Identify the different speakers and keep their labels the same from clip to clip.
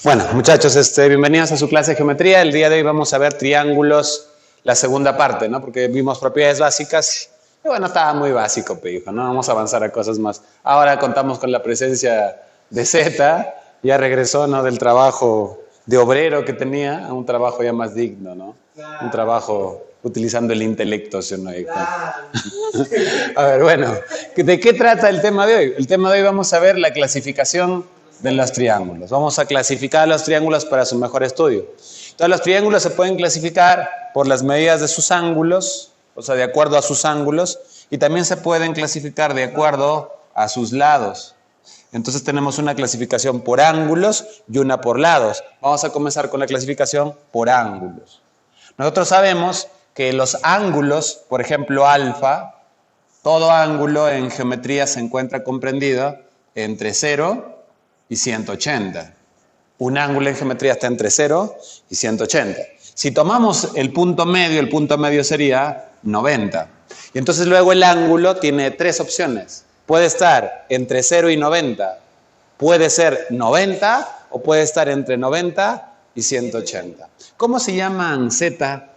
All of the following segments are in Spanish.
Speaker 1: Bueno, muchachos, bienvenidos a su clase de geometría. El día de hoy vamos a ver triángulos, la segunda parte, ¿no? Porque vimos propiedades básicas. Y bueno, estaba muy básico, hijo, ¿no? Vamos a avanzar a cosas más. Ahora contamos con la presencia de Z. Ya regresó, ¿no? Del trabajo de obrero que tenía a un trabajo ya más digno, ¿no? Un trabajo utilizando el intelecto, ¿sí o no, hijo? A ver, bueno, ¿de qué trata el tema de hoy? El tema de hoy vamos a ver la clasificación de los triángulos. Vamos a clasificar los triángulos para su mejor estudio. Entonces, los triángulos se pueden clasificar por las medidas de sus ángulos, o sea, de acuerdo a sus ángulos, y también se pueden clasificar de acuerdo a sus lados. Entonces tenemos una clasificación por ángulos y una por lados. Vamos a comenzar con la clasificación por ángulos. Nosotros sabemos que los ángulos, por ejemplo, alfa, todo ángulo en geometría se encuentra comprendido entre 0 y 180. Un ángulo en geometría está entre 0 y 180. Si tomamos el punto medio sería 90. Y entonces luego el ángulo tiene tres opciones. Puede estar entre 0 y 90, puede ser 90 o puede estar entre 90 y 180. ¿Cómo se llaman, Z?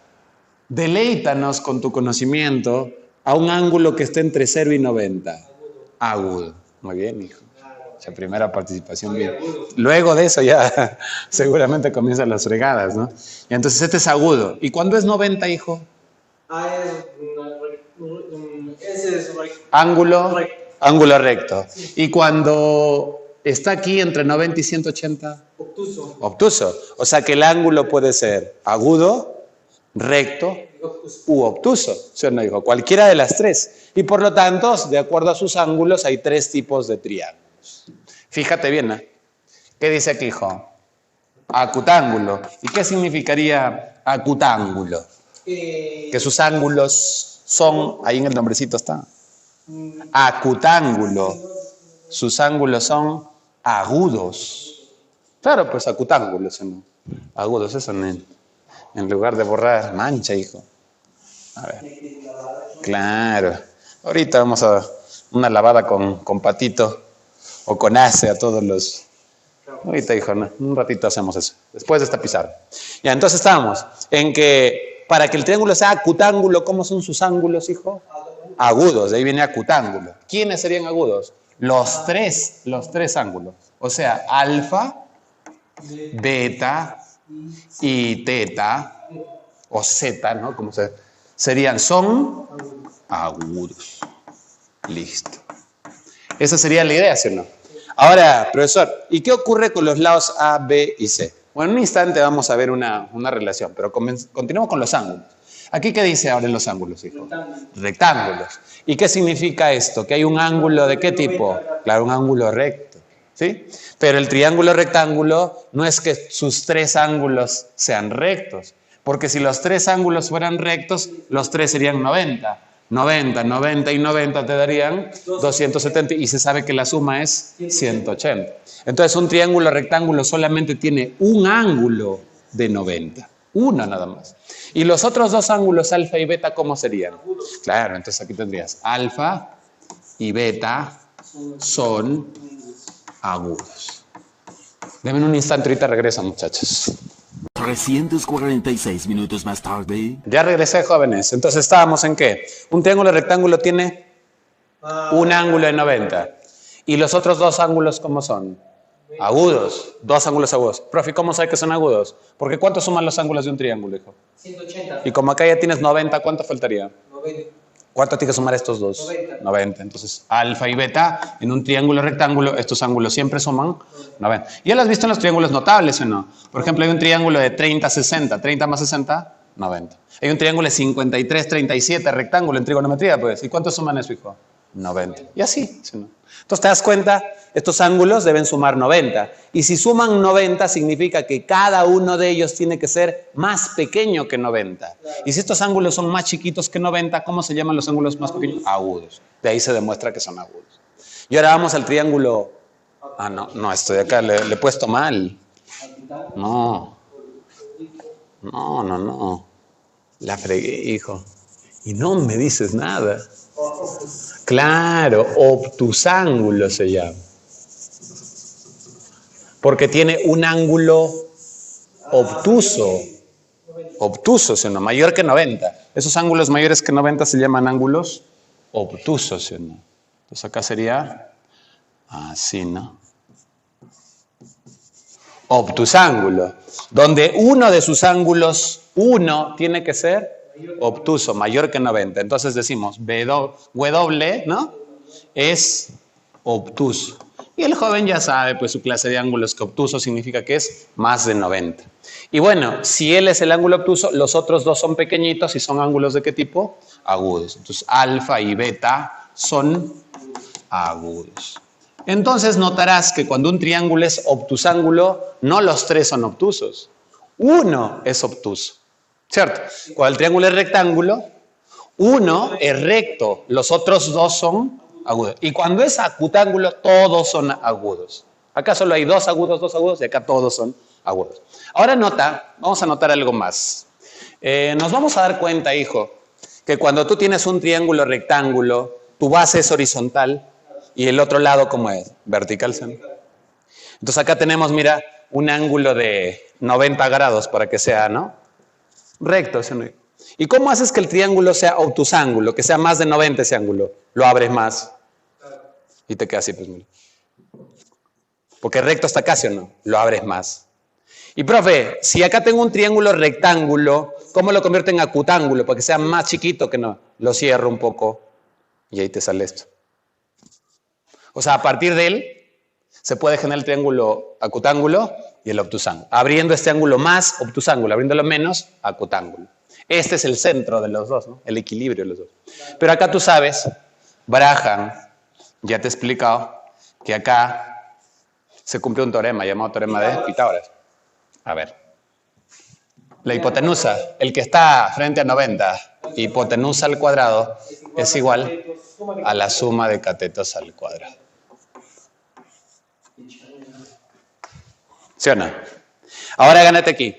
Speaker 1: Deleítanos con tu conocimiento a un ángulo que esté entre 0 y 90. Agudo. Muy bien, hijo. La primera participación bien. Luego de eso ya seguramente comienzan las fregadas, ¿no? Y entonces este es agudo. ¿Y cuándo es 90, hijo?
Speaker 2: Ese es
Speaker 1: Ángulo recto. ¿Y cuando está aquí entre 90 y 180?
Speaker 2: obtuso.
Speaker 1: Obtuso. O sea que el ángulo puede ser agudo, recto u obtuso. ¿Sí o no, hijo? Cualquiera de las tres. Y por lo tanto, de acuerdo a sus ángulos, hay tres tipos de triángulos. Fíjate bien, ¿eh? ¿Qué dice aquí, hijo? Acutángulo. ¿Y qué significaría acutángulo? Que sus ángulos son, ahí en el nombrecito está, acutángulo. Sus ángulos son agudos. Claro, pues acutángulos, ¿no? Agudos, eso en lugar de borrar mancha, hijo. A ver. Claro. Ahorita vamos a una lavada con patito o con ace a todos los... Ahorita, hijo, ¿no? Un ratito hacemos eso. Después de esta pizarra. Ya, entonces estábamos en que para que el triángulo sea acutángulo, ¿cómo son sus ángulos, hijo? Agudos, de ahí viene acutángulo. ¿Quiénes serían agudos? Los tres ángulos. O sea, alfa, beta y teta, o zeta, ¿no? Como son agudos. Listo. Esa sería la idea, ¿sí o no? Ahora, profesor, ¿y qué ocurre con los lados A, B y C? Bueno, en un instante vamos a ver una relación, pero continuamos con los ángulos. ¿Aquí qué dice ahora en los ángulos, hijo? Rectángulos. ¿Y qué significa esto? ¿Que hay un ángulo de qué tipo? Claro, un ángulo recto, ¿sí? Pero el triángulo rectángulo no es que sus tres ángulos sean rectos, porque si los tres ángulos fueran rectos, los tres serían 90. 90, 90 y 90 te darían 270 y se sabe que la suma es 180. Entonces un triángulo rectángulo solamente tiene un ángulo de 90. Uno nada más. Y los otros dos ángulos, alfa y beta, ¿cómo serían? Claro, entonces aquí tendrías alfa y beta son agudos. Denme un instante, ahorita regreso, muchachos.
Speaker 3: 346 minutos más tarde.
Speaker 1: Ya regresé, jóvenes. Entonces estábamos en qué? Un triángulo rectángulo tiene un ángulo de 90. ¿Y los otros dos ángulos cómo son? Agudos. Dos ángulos agudos. Profe, ¿cómo sabe que son agudos? Porque ¿cuánto suman los ángulos de un triángulo, hijo?
Speaker 2: 180.
Speaker 1: Y como acá ya tienes 90, ¿cuánto faltaría?
Speaker 2: 90.
Speaker 1: ¿Cuánto tiene que sumar estos dos? 90. Entonces, alfa y beta, en un triángulo rectángulo, estos ángulos siempre suman 90. ¿Ya lo has visto en los triángulos notables o no? Por ejemplo, hay un triángulo de 30, 60. 30 más 60, 90. Hay un triángulo de 53, 37, rectángulo en trigonometría, pues. ¿Y cuánto suman eso, hijo? 90. Y así, ¿sí, no? Entonces, ¿te das cuenta? Estos ángulos deben sumar 90. Y si suman 90, significa que cada uno de ellos tiene que ser más pequeño que 90. Y si estos ángulos son más chiquitos que 90, ¿cómo se llaman los ángulos más pequeños? Agudos. De ahí se demuestra que son agudos. Y ahora vamos al triángulo... Ah, no, esto de acá le he puesto mal. No. La fregué, hijo. Y no me dices nada. Claro, obtusángulo se llama. Porque tiene un ángulo obtuso. Obtuso, ¿sí o no? Mayor que 90. Esos ángulos mayores que 90 se llaman ángulos obtusos, ¿sí o no? Entonces acá sería así, ¿no? Obtusángulo. Donde uno de sus ángulos, uno, tiene que ser obtuso, mayor que 90. Entonces decimos, W, ¿no? Es obtuso. Y el joven ya sabe, pues su clase de ángulos, que obtuso significa que es más de 90. Y bueno, si él es el ángulo obtuso, los otros dos son pequeñitos y son ángulos ¿de qué tipo? Agudos. Entonces, alfa y beta son agudos. Entonces notarás que cuando un triángulo es obtusángulo, no los tres son obtusos. Uno es obtuso, ¿cierto? Cuando el triángulo es rectángulo, uno es recto, los otros dos son agudos. Y cuando es acutángulo, todos son agudos. Acá solo hay dos agudos, y acá todos son agudos. Ahora vamos a notar algo más. Nos vamos a dar cuenta, hijo, que cuando tú tienes un triángulo rectángulo, tu base es horizontal y el otro lado, ¿cómo es? Vertical. Entonces acá tenemos, mira, un ángulo de 90 grados para que sea, ¿no? Recto. ¿Sí? ¿Y cómo haces que el triángulo sea obtusángulo, que sea más de 90 ese ángulo? Lo abres más y te queda así, pues mira. Porque recto está casi, ¿o no? Lo abres más. Y profe, si acá tengo un triángulo rectángulo, ¿cómo lo convierto en acutángulo? Para que sea más chiquito que no. Lo cierro un poco y ahí te sale esto. O sea, a partir de él se puede generar el triángulo acutángulo y el obtusángulo. Abriendo este ángulo más, obtusángulo. Abriéndolo menos, acutángulo. Este es el centro de los dos, ¿no? El equilibrio de los dos. Pero acá tú sabes, Braham ya te he explicado que acá se cumple un teorema llamado teorema de Pitágoras. A ver. La hipotenusa, el que está frente a 90, hipotenusa al cuadrado, es igual a la suma de catetos al cuadrado. ¿Sí o no? Ahora gánate aquí.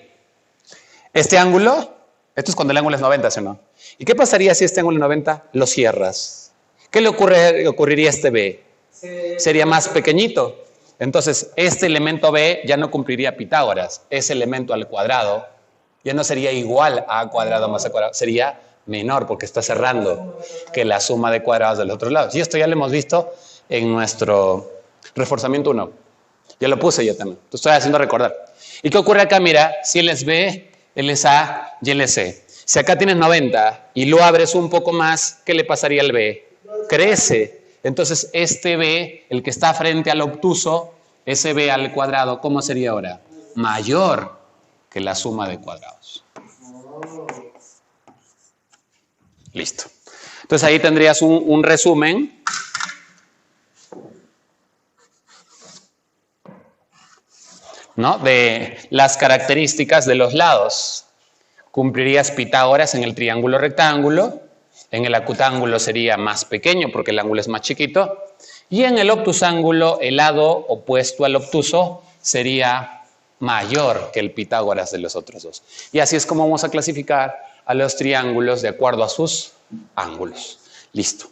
Speaker 1: Este ángulo, esto es cuando el ángulo es 90, ¿sí o no? ¿Y qué pasaría si este ángulo es 90 lo cierras? ¿Qué le ocurriría a este B? Sería más pequeñito. Entonces, este elemento B ya no cumpliría Pitágoras. Ese elemento al cuadrado ya no sería igual a A cuadrado más A cuadrado. Sería menor porque está cerrando que la suma de cuadrados de los otros lados. Y esto ya lo hemos visto en nuestro reforzamiento 1. Ya lo puse yo también. Te estoy haciendo recordar. ¿Y qué ocurre acá? Mira, si él es B, él es A y él es C. Si acá tienes 90 y lo abres un poco más, ¿qué le pasaría al B? Crece. Entonces, este B, el que está frente al obtuso, ese B al cuadrado, ¿cómo sería ahora? Mayor que la suma de cuadrados. Listo. Entonces, ahí tendrías un resumen. ¿No? De las características de los lados. Cumplirías Pitágoras en el triángulo rectángulo. En el acutángulo sería más pequeño porque el ángulo es más chiquito. Y en el obtusángulo, el lado opuesto al obtuso sería mayor que el Pitágoras de los otros dos. Y así es como vamos a clasificar a los triángulos de acuerdo a sus ángulos. Listo.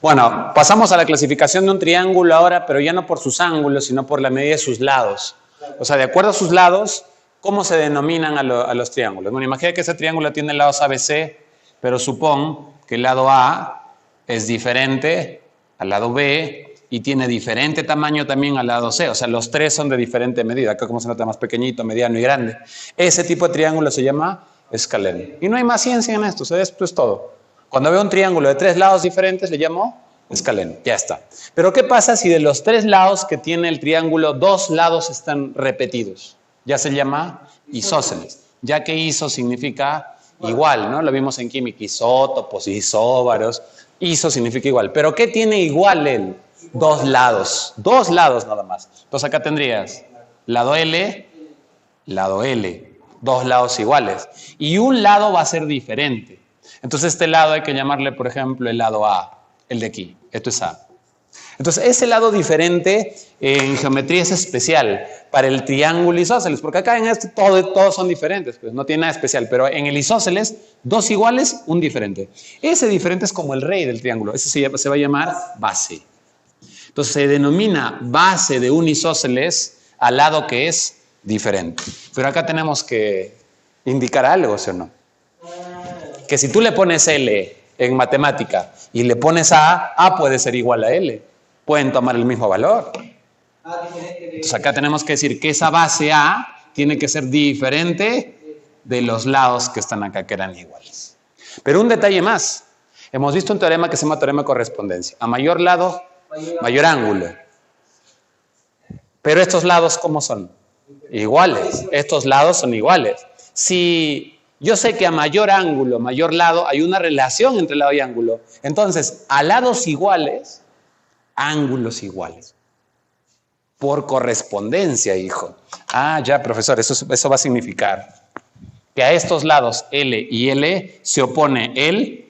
Speaker 1: Bueno, pasamos a la clasificación de un triángulo ahora, pero ya no por sus ángulos, sino por la medida de sus lados. O sea, de acuerdo a sus lados, ¿cómo se denominan a los triángulos? Bueno, imagina que ese triángulo tiene lados ABC, pero supón que el lado A es diferente al lado B y tiene diferente tamaño también al lado C. O sea, los tres son de diferente medida. Acá como se nota más pequeñito, mediano y grande. Ese tipo de triángulo se llama escaleno. Y no hay más ciencia en esto, o sea, esto es todo. Cuando veo un triángulo de tres lados diferentes, le llamo escaleno. Ya está. Pero ¿qué pasa si de los tres lados que tiene el triángulo, dos lados están repetidos? Ya se llama isósceles. Ya que iso significa igual, ¿no? Lo vimos en química, isótopos, isóbaros. Iso significa igual. ¿Pero qué tiene igual él? Dos lados nada más. Entonces acá tendrías lado L, dos lados iguales. Y un lado va a ser diferente. Entonces este lado hay que llamarle, por ejemplo, el lado A, el de aquí. Esto es A. Entonces ese lado diferente en geometría es especial para el triángulo isósceles, porque acá en este todos son diferentes, pues no tiene nada especial, pero en el isósceles, dos iguales, un diferente. Ese diferente es como el rey del triángulo, ese se va a llamar base. Entonces se denomina base de un isósceles al lado que es diferente. Pero acá tenemos que indicar algo, ¿sí o no? Que si tú le pones L en matemática y le pones A puede ser igual a L. Pueden tomar el mismo valor. Entonces acá tenemos que decir que esa base A tiene que ser diferente de los lados que están acá, que eran iguales. Pero un detalle más. Hemos visto un teorema que se llama teorema de correspondencia. A mayor lado, mayor ángulo. Pero estos lados, ¿cómo son? Iguales. Estos lados son iguales. Si yo sé que a mayor ángulo, mayor lado, hay una relación entre lado y ángulo. Entonces, a lados iguales, ángulos iguales. Por correspondencia, hijo. Ah, ya, profesor, eso va a significar que a estos lados L y L se opone L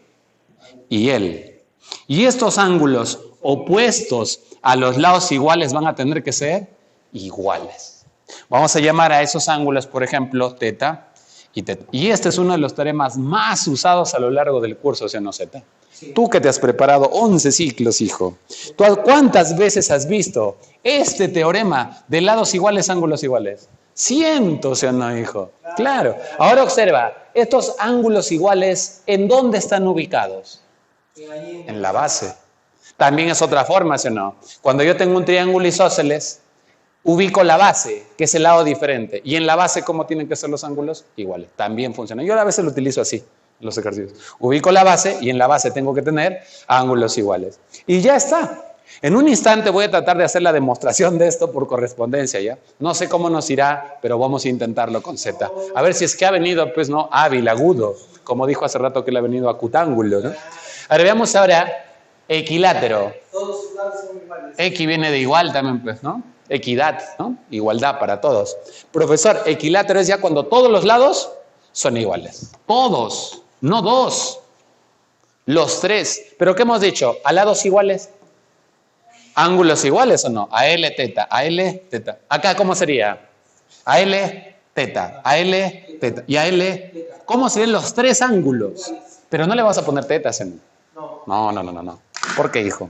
Speaker 1: y L. Y estos ángulos opuestos a los lados iguales van a tener que ser iguales. Vamos a llamar a esos ángulos, por ejemplo, teta y teta. Y este es uno de los teoremas más usados a lo largo del curso, ¿sí o no, Z? Sí. Tú que te has preparado 11 ciclos, hijo. ¿Tú cuántas veces has visto este teorema de lados iguales, ángulos iguales? Cientos, ¿sí o no, hijo? Claro. Ahora observa, estos ángulos iguales, ¿en dónde están ubicados? En la base. También es otra forma, ¿sí o no? Cuando yo tengo un triángulo isósceles, ubico la base, que es el lado diferente. Y en la base, ¿cómo tienen que ser los ángulos? Iguales. También funciona. Yo a veces lo utilizo así, en los ejercicios. Ubico la base y en la base tengo que tener ángulos iguales. Y ya está. En un instante voy a tratar de hacer la demostración de esto por correspondencia, ¿ya? No sé cómo nos irá, pero vamos a intentarlo con Z. A ver si es que ha venido, pues, ¿no? Hábil, agudo. Como dijo hace rato que él ha venido acutángulo, ¿no? Ahora veamos ahora equilátero.
Speaker 2: Todos sus lados son iguales.
Speaker 1: X viene de igual también, pues, ¿no? Equidad, ¿no? Igualdad para todos. Profesor, equilátero es ya cuando todos los lados son iguales. Todos, no dos. Los tres. ¿Pero qué hemos dicho? ¿A lados iguales? ¿Ángulos iguales o no? A L, teta, a L, teta. Acá, ¿cómo sería? A L, teta, a L, teta. Y a L, ¿cómo serían los tres ángulos? Pero no le vas a poner tetas en... No. ¿Por qué, hijo?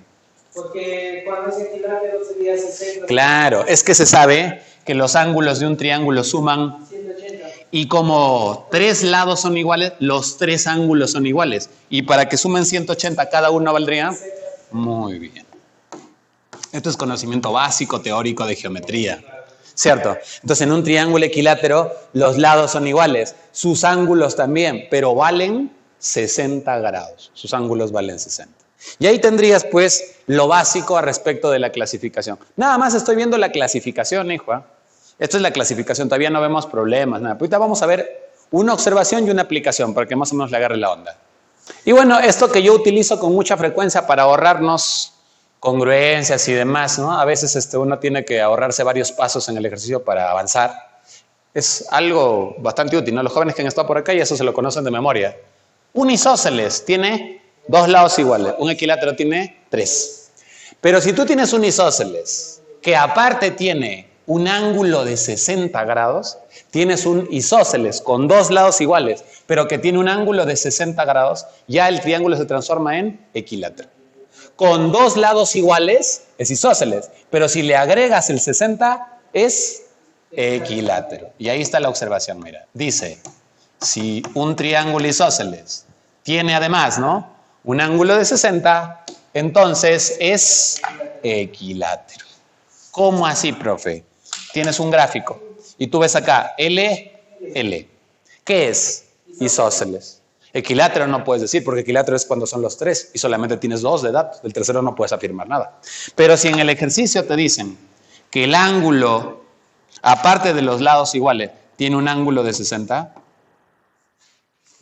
Speaker 2: Porque cuando es equilátero sería 60.
Speaker 1: Claro, es que se sabe que los ángulos de un triángulo suman
Speaker 2: 180.
Speaker 1: y como tres lados son iguales, los tres ángulos son iguales. Y para que sumen 180 cada uno valdría... Muy bien. Esto es conocimiento básico, teórico de geometría. ¿Cierto? Entonces en un triángulo equilátero los lados son iguales, sus ángulos también, pero valen 60 grados. Sus ángulos valen 60. Y ahí tendrías, pues, lo básico a respecto de la clasificación. Nada más estoy viendo la clasificación, hijo. Esto es la clasificación, todavía no vemos problemas, nada. Ahorita vamos a ver una observación y una aplicación para que más o menos le agarre la onda. Y bueno, esto que yo utilizo con mucha frecuencia para ahorrarnos congruencias y demás, ¿no? A veces uno tiene que ahorrarse varios pasos en el ejercicio para avanzar. Es algo bastante útil, ¿no? Los jóvenes que han estado por acá y eso se lo conocen de memoria. Un isósceles tiene dos lados iguales, un equilátero tiene tres. Pero si tú tienes un isósceles que aparte tiene un ángulo de 60 grados, tienes un isósceles con dos lados iguales, pero que tiene un ángulo de 60 grados, ya el triángulo se transforma en equilátero. Con dos lados iguales es isósceles, pero si le agregas el 60 es equilátero. Y ahí está la observación, mira. Dice, si un triángulo isósceles tiene además, ¿no?, un ángulo de 60, entonces es equilátero. ¿Cómo así, profe? Tienes un gráfico y tú ves acá L, L. ¿Qué es? Isósceles. Equilátero no puedes decir, porque equilátero es cuando son los tres y solamente tienes dos de datos. Del tercero no puedes afirmar nada. Pero si en el ejercicio te dicen que el ángulo, aparte de los lados iguales, tiene un ángulo de 60,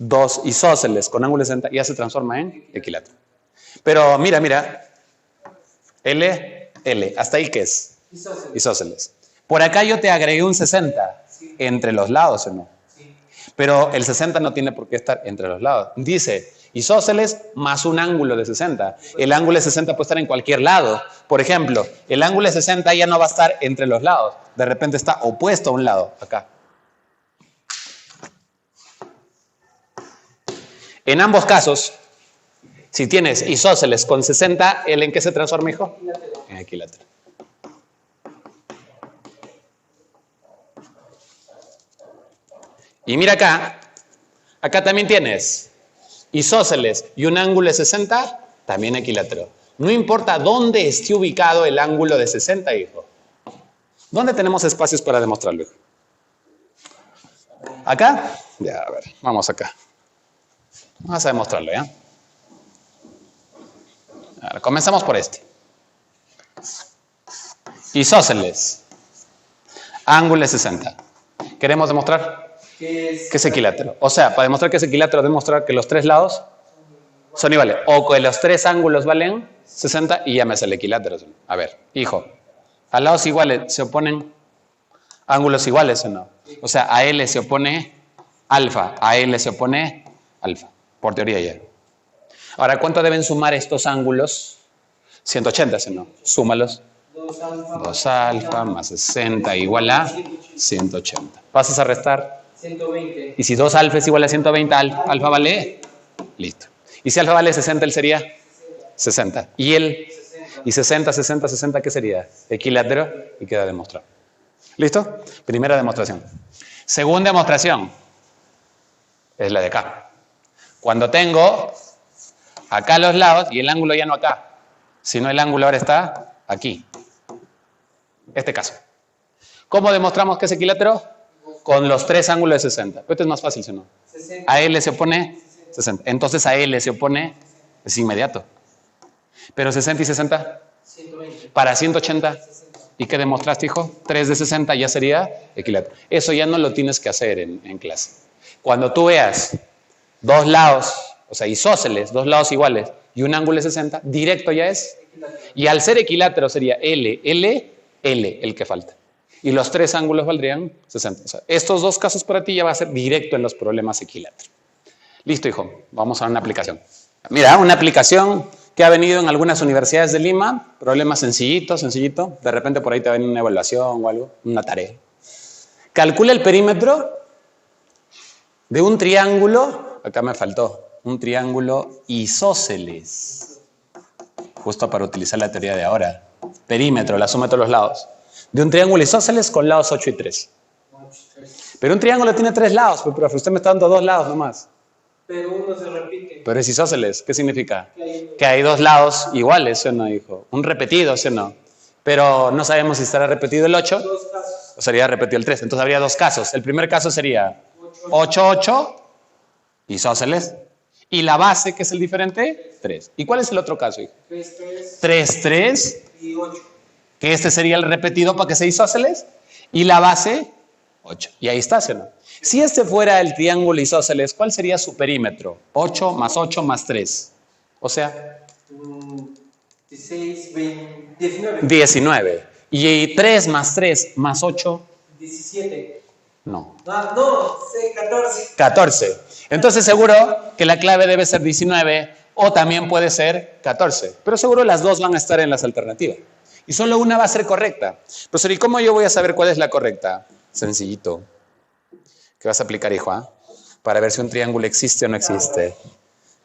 Speaker 1: dos isósceles con ángulo de 60 ya se transforma en equilátero. Pero mira, L, L, ¿hasta ahí qué es? Isósceles. Por acá yo te agregué un 60 entre los lados, ¿o no? Pero el 60 no tiene por qué estar entre los lados. Dice, isósceles más un ángulo de 60. El ángulo de 60 puede estar en cualquier lado. Por ejemplo, el ángulo de 60 ya no va a estar entre los lados. De repente está opuesto a un lado, acá. En ambos casos, si tienes isósceles con 60, ¿el en qué se transforma, hijo? En equilátero. Y mira acá. Acá también tienes isósceles y un ángulo de 60, también equilátero. No importa dónde esté ubicado el ángulo de 60, hijo. ¿Dónde tenemos espacios para demostrarlo, hijo? ¿Acá? Ya, a ver, vamos acá. Vamos a demostrarlo, ¿ya? A ver, comenzamos por este. Isósceles. Ángulo de 60. ¿Queremos demostrar? Que es equilátero. O sea, para demostrar que es equilátero, demostrar que los tres lados son iguales. O que los tres ángulos valen 60 y ya me sale equilátero. A ver, hijo. A lados iguales se oponen ángulos iguales o no. O sea, a L se opone alfa, a L se opone alfa. Por teoría ya. Ahora, ¿cuánto deben sumar estos ángulos? 180, ¿sí o no? Súmalos. 2 alfa más 60 igual a 180. Pasas a restar.
Speaker 2: 120.
Speaker 1: Y si 2 alfa es igual a 120, alfa vale. Listo. Y si alfa vale 60, él sería 60. Y él, y 60, 60, 60, ¿qué sería? Equilátero y queda demostrado. ¿Listo? Primera demostración. Segunda demostración es la de acá. Cuando tengo acá los lados y el ángulo ya no acá, sino el ángulo ahora está aquí. Este caso. ¿Cómo demostramos que es equilátero? Con los tres ángulos de 60. Esto es más fácil, ¿sí o no? A L se opone 60. Entonces a L se opone, es inmediato. Pero 60 y 60.
Speaker 2: 120.
Speaker 1: Para 180. ¿Y qué demostraste, hijo? 3 de 60 ya sería equilátero. Eso ya no lo tienes que hacer en clase. Cuando tú veas dos lados, o sea, isósceles, dos lados iguales y un ángulo de 60, directo ya es. Y al ser equilátero sería L, L, L el que falta. Y los tres ángulos valdrían 60. O sea, estos dos casos para ti ya va a ser directo en los problemas equiláteros. Listo, hijo. Vamos a una aplicación. Mira, una aplicación que ha venido en algunas universidades de Lima. Problema sencillito, sencillito. De repente por ahí te va a venir una evaluación o algo, una tarea. Calcula el perímetro de un triángulo. Acá me faltó. Un triángulo isósceles. Justo para utilizar la teoría de ahora. Perímetro, la suma de todos los lados. De un triángulo isósceles con lados 8 y 3. Pero un triángulo tiene 3 lados, pero usted me está dando 2 lados nomás.
Speaker 2: Pero uno se repite.
Speaker 1: Pero es isósceles, ¿qué significa? Que hay 2 lados iguales, ¿sí o no, hijo? Un repetido, ¿sí o no? Pero no sabemos si estará repetido el 8
Speaker 2: Dos casos.
Speaker 1: o sería repetido el 3. Entonces habría 2 casos. El primer caso sería 8, 8, isósceles. Y la base, que es el diferente, 3. ¿Y cuál es el otro caso, hijo?
Speaker 2: 3, 3
Speaker 1: 3, 3.
Speaker 2: y 8.
Speaker 1: Que este sería el repetido para que sea isósceles, y la base, 8. Y ahí está, ¿sí o no? Si este fuera el triángulo isósceles, ¿cuál sería su perímetro? 8 más 3. O sea,
Speaker 2: 16, 20, 19.
Speaker 1: 19. Y 3 más 3 más 8,
Speaker 2: 17.
Speaker 1: no.
Speaker 2: Ah, no, 14.
Speaker 1: 14. Entonces seguro que la clave debe ser 19 o también puede ser 14. Pero seguro las dos van a estar en las alternativas. Y solo una va a ser correcta. Profesor, ¿y cómo yo voy a saber cuál es la correcta? Sencillito. ¿Qué vas a aplicar, hijo? Para ver si un triángulo existe o no existe.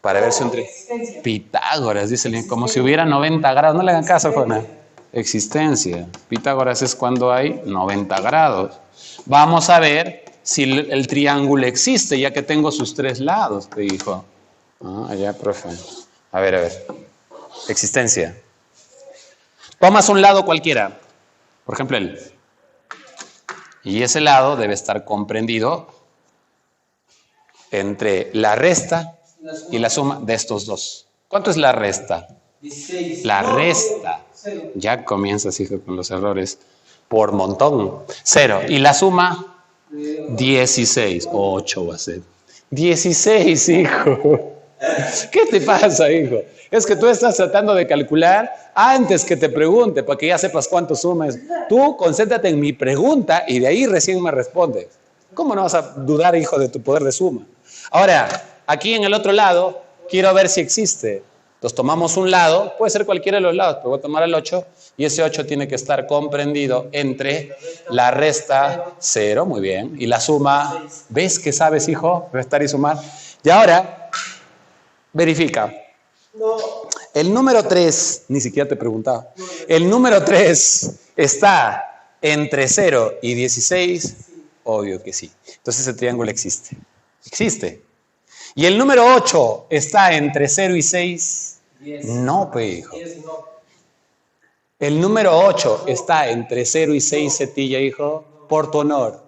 Speaker 1: Para ver si un triángulo... Pitágoras, dice, como si hubiera 90 grados. No le hagan caso, Juana. Existencia. Pitágoras es cuando hay 90 grados. Vamos a ver si el triángulo existe, ya que tengo sus 3 lados, te dijo. Ah, ya, profe. A ver. Existencia. Tomas un lado cualquiera, por ejemplo él, y ese lado debe estar comprendido entre la resta y la suma de estos dos. ¿Cuánto es la resta?
Speaker 2: 16.
Speaker 1: La resta, ya comienzas, hijo, con los errores, por montón, 0. Y la suma, 16, 8 va a ser. 16, hijo. ¿Qué te pasa, hijo? Es que tú estás tratando de calcular antes que te pregunte, para que ya sepas cuánto sumas. Tú concéntrate en mi pregunta y de ahí recién me respondes. ¿Cómo no vas a dudar, hijo, de tu poder de suma? Ahora, aquí en el otro lado, quiero ver si existe. Entonces tomamos un lado, puede ser cualquiera de los lados, pero voy a tomar el 8 y ese 8 tiene que estar comprendido entre la resta 0, muy bien, y la suma. ¿Ves que sabes, hijo? Restar y sumar. Y ahora, verifica.
Speaker 2: No.
Speaker 1: El número 3, ni siquiera te preguntaba. El número 3 está entre 0 y 16. Obvio que sí. Entonces ese triángulo existe. Existe. ¿Y el número 8 está entre 0 y 6?
Speaker 2: 10.
Speaker 1: No, pe hijo.
Speaker 2: 10 no.
Speaker 1: El número 8 está entre 0 y 6, Cetilla, hijo. Por tu honor.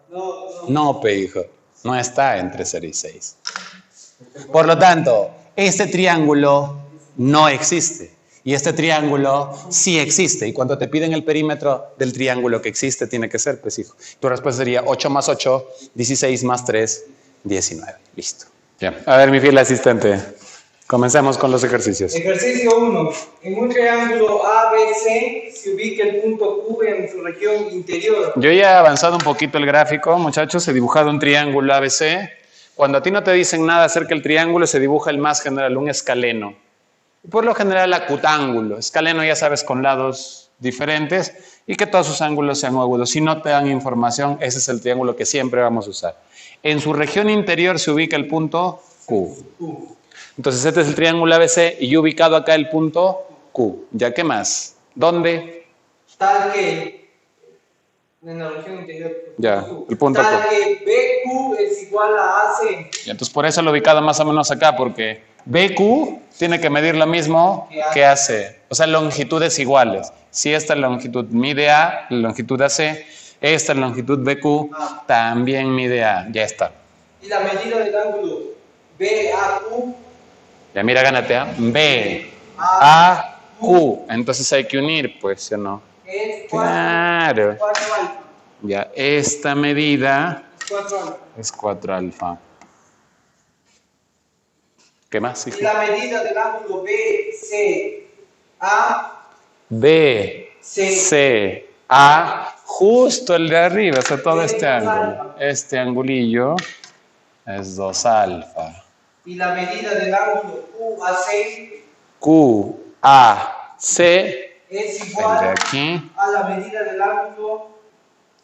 Speaker 1: No, pe hijo. No está entre 0 y 6. Por lo tanto, este triángulo no existe. Y este triángulo sí existe. Y cuando te piden el perímetro del triángulo que existe, tiene que ser, pues hijo. Tu respuesta sería 8 más 8, 16 más 3, 19. Listo. Ya. A ver, mi fiel asistente. Comencemos con los ejercicios.
Speaker 2: Ejercicio 1. En un triángulo ABC se ubica el punto Q en su región interior.
Speaker 1: Yo ya he avanzado un poquito el gráfico, muchachos. He dibujado un triángulo ABC. Cuando a ti no te dicen nada acerca del triángulo, se dibuja el más general, un escaleno. Por lo general, acutángulo. Escaleno, ya sabes, con lados diferentes y que todos sus ángulos sean agudos. Si no te dan información, ese es el triángulo que siempre vamos a usar. En su región interior se ubica el punto Q. Entonces, este es el triángulo ABC y yo he ubicado acá el punto Q. ¿Ya qué más? ¿Dónde?
Speaker 2: Tal que en la región interior.
Speaker 1: Ya, el punto
Speaker 2: Tal
Speaker 1: Q.
Speaker 2: que BQ es igual a AC.
Speaker 1: Y entonces, por eso lo he ubicado más o menos acá, porque BQ tiene que medir lo mismo que AC. O sea, longitudes iguales. Si esta longitud mide A, la longitud AC, esta longitud BQ también mide A. Ya está.
Speaker 2: Y la medida del ángulo BAQ
Speaker 1: Ya mira, gánate, ¿ah? B, A, Q. Entonces hay que unir, pues, ¿sí o no?
Speaker 2: es 4
Speaker 1: Claro.
Speaker 2: alfa.
Speaker 1: Ya, esta medida
Speaker 2: 4 alfa.
Speaker 1: es 4 alfa. ¿Qué más, hijo?
Speaker 2: Y la medida del ángulo BCA
Speaker 1: B, C, A, justo el de arriba, o sea, todo este ángulo. Este angulillo es 2 alfa.
Speaker 2: y la medida del ángulo QAC
Speaker 1: Q, A, C,
Speaker 2: es
Speaker 1: el de
Speaker 2: igual
Speaker 1: aquí.
Speaker 2: a la medida del ángulo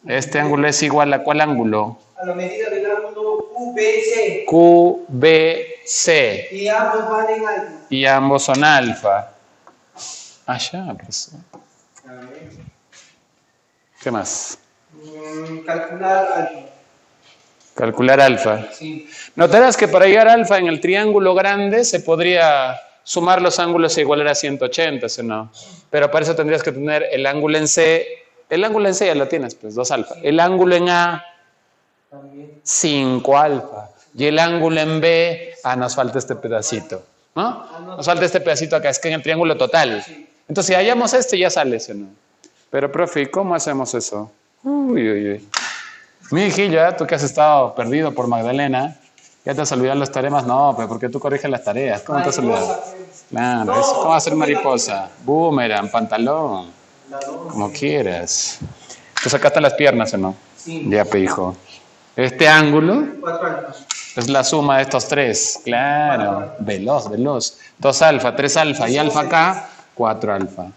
Speaker 1: Este ángulo es igual a ¿cuál ángulo?
Speaker 2: a la medida del ángulo QBC
Speaker 1: Q, B, C.
Speaker 2: y ambos valen alfa.
Speaker 1: Y ambos son alfa. Ah, ya, pues. ¿Qué más?
Speaker 2: Calcular alfa.
Speaker 1: Calcular alfa.
Speaker 2: Sí.
Speaker 1: Notarás que para llegar a alfa en el triángulo grande se podría sumar los ángulos e igualar a 180, ¿sí o no? Pero para eso tendrías que tener el ángulo en C. El ángulo en C ya lo tienes, pues, 2 alfa. El ángulo en A,
Speaker 2: También.
Speaker 1: 5 alfa. Y el ángulo en B, nos falta este pedacito, ¿no? Nos falta este pedacito acá, es que en el triángulo total. Entonces, si hallamos este, ya sale, ¿sí o no? Pero, profe, ¿y cómo hacemos eso? Uy, uy, uy. Mi hijilla, tú que has estado perdido por Magdalena, ¿ya te has olvidado las tareas? No, pero porque tú corriges las tareas. ¿Cómo te has olvidado? Claro, eso, ¿cómo va a ser mariposa? Boomerang, pantalón, como quieras. Entonces acá están las piernas, ¿o no?
Speaker 2: Sí.
Speaker 1: Ya, pe, hijo. Este ángulo
Speaker 2: 4 alfa.
Speaker 1: es la suma de estos tres. Claro, veloz, veloz. 2 alfa, 3 alfa y alfa acá, 4 alfa.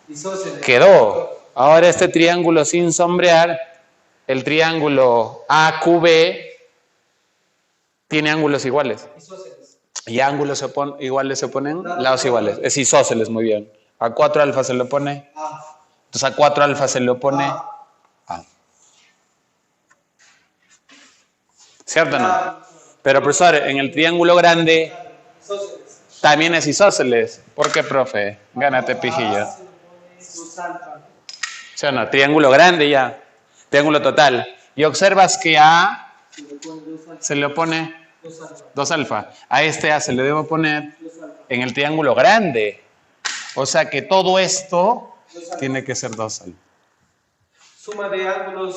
Speaker 2: Isósceles.
Speaker 1: Quedó. Ahora este triángulo sin sombrear, el triángulo AQB tiene ángulos iguales.
Speaker 2: Isósceles.
Speaker 1: Y ángulos iguales se oponen, lados iguales. Es isósceles, muy bien. A 4 alfa se le opone.
Speaker 2: A.
Speaker 1: Entonces a 4 alfa se le opone
Speaker 2: A.
Speaker 1: A. ¿Cierto o no? Pero profesor, en el triángulo grande
Speaker 2: Isósceles.
Speaker 1: también es isósceles. ¿Por qué, profe? Gánate, pijillo.
Speaker 2: Sus alfa.
Speaker 1: ¿Sí o no? Triángulo grande ya. Triángulo total. Y observas que a
Speaker 2: Se le pone 2 alfa.
Speaker 1: se le opone
Speaker 2: 2 alfa.
Speaker 1: 2 alfa. A este a se le debe poner
Speaker 2: 2 alfa.
Speaker 1: en el triángulo grande. O sea que todo esto tiene que ser 2 alfa.
Speaker 2: Suma de ángulos.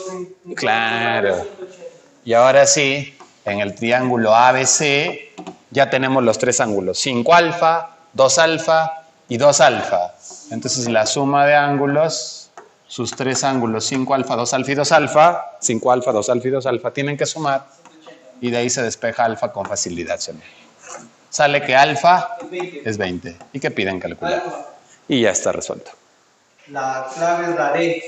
Speaker 1: Claro.
Speaker 2: 180.
Speaker 1: Y ahora sí, en el triángulo ABC ya tenemos los 3 ángulos. 5 alfa, 2 alfa y 2 alfa. Entonces la suma de ángulos, sus 3 ángulos, 5 alfa, 2 alfa y 2 alfa, 5 alfa, 2 alfa y 2 alfa, tienen que sumar. Y de ahí se despeja alfa con facilidad. Sale que alfa es 20. ¿Y qué piden calcular?
Speaker 2: Alfa.
Speaker 1: Y ya está resuelto.
Speaker 2: La clave es la D.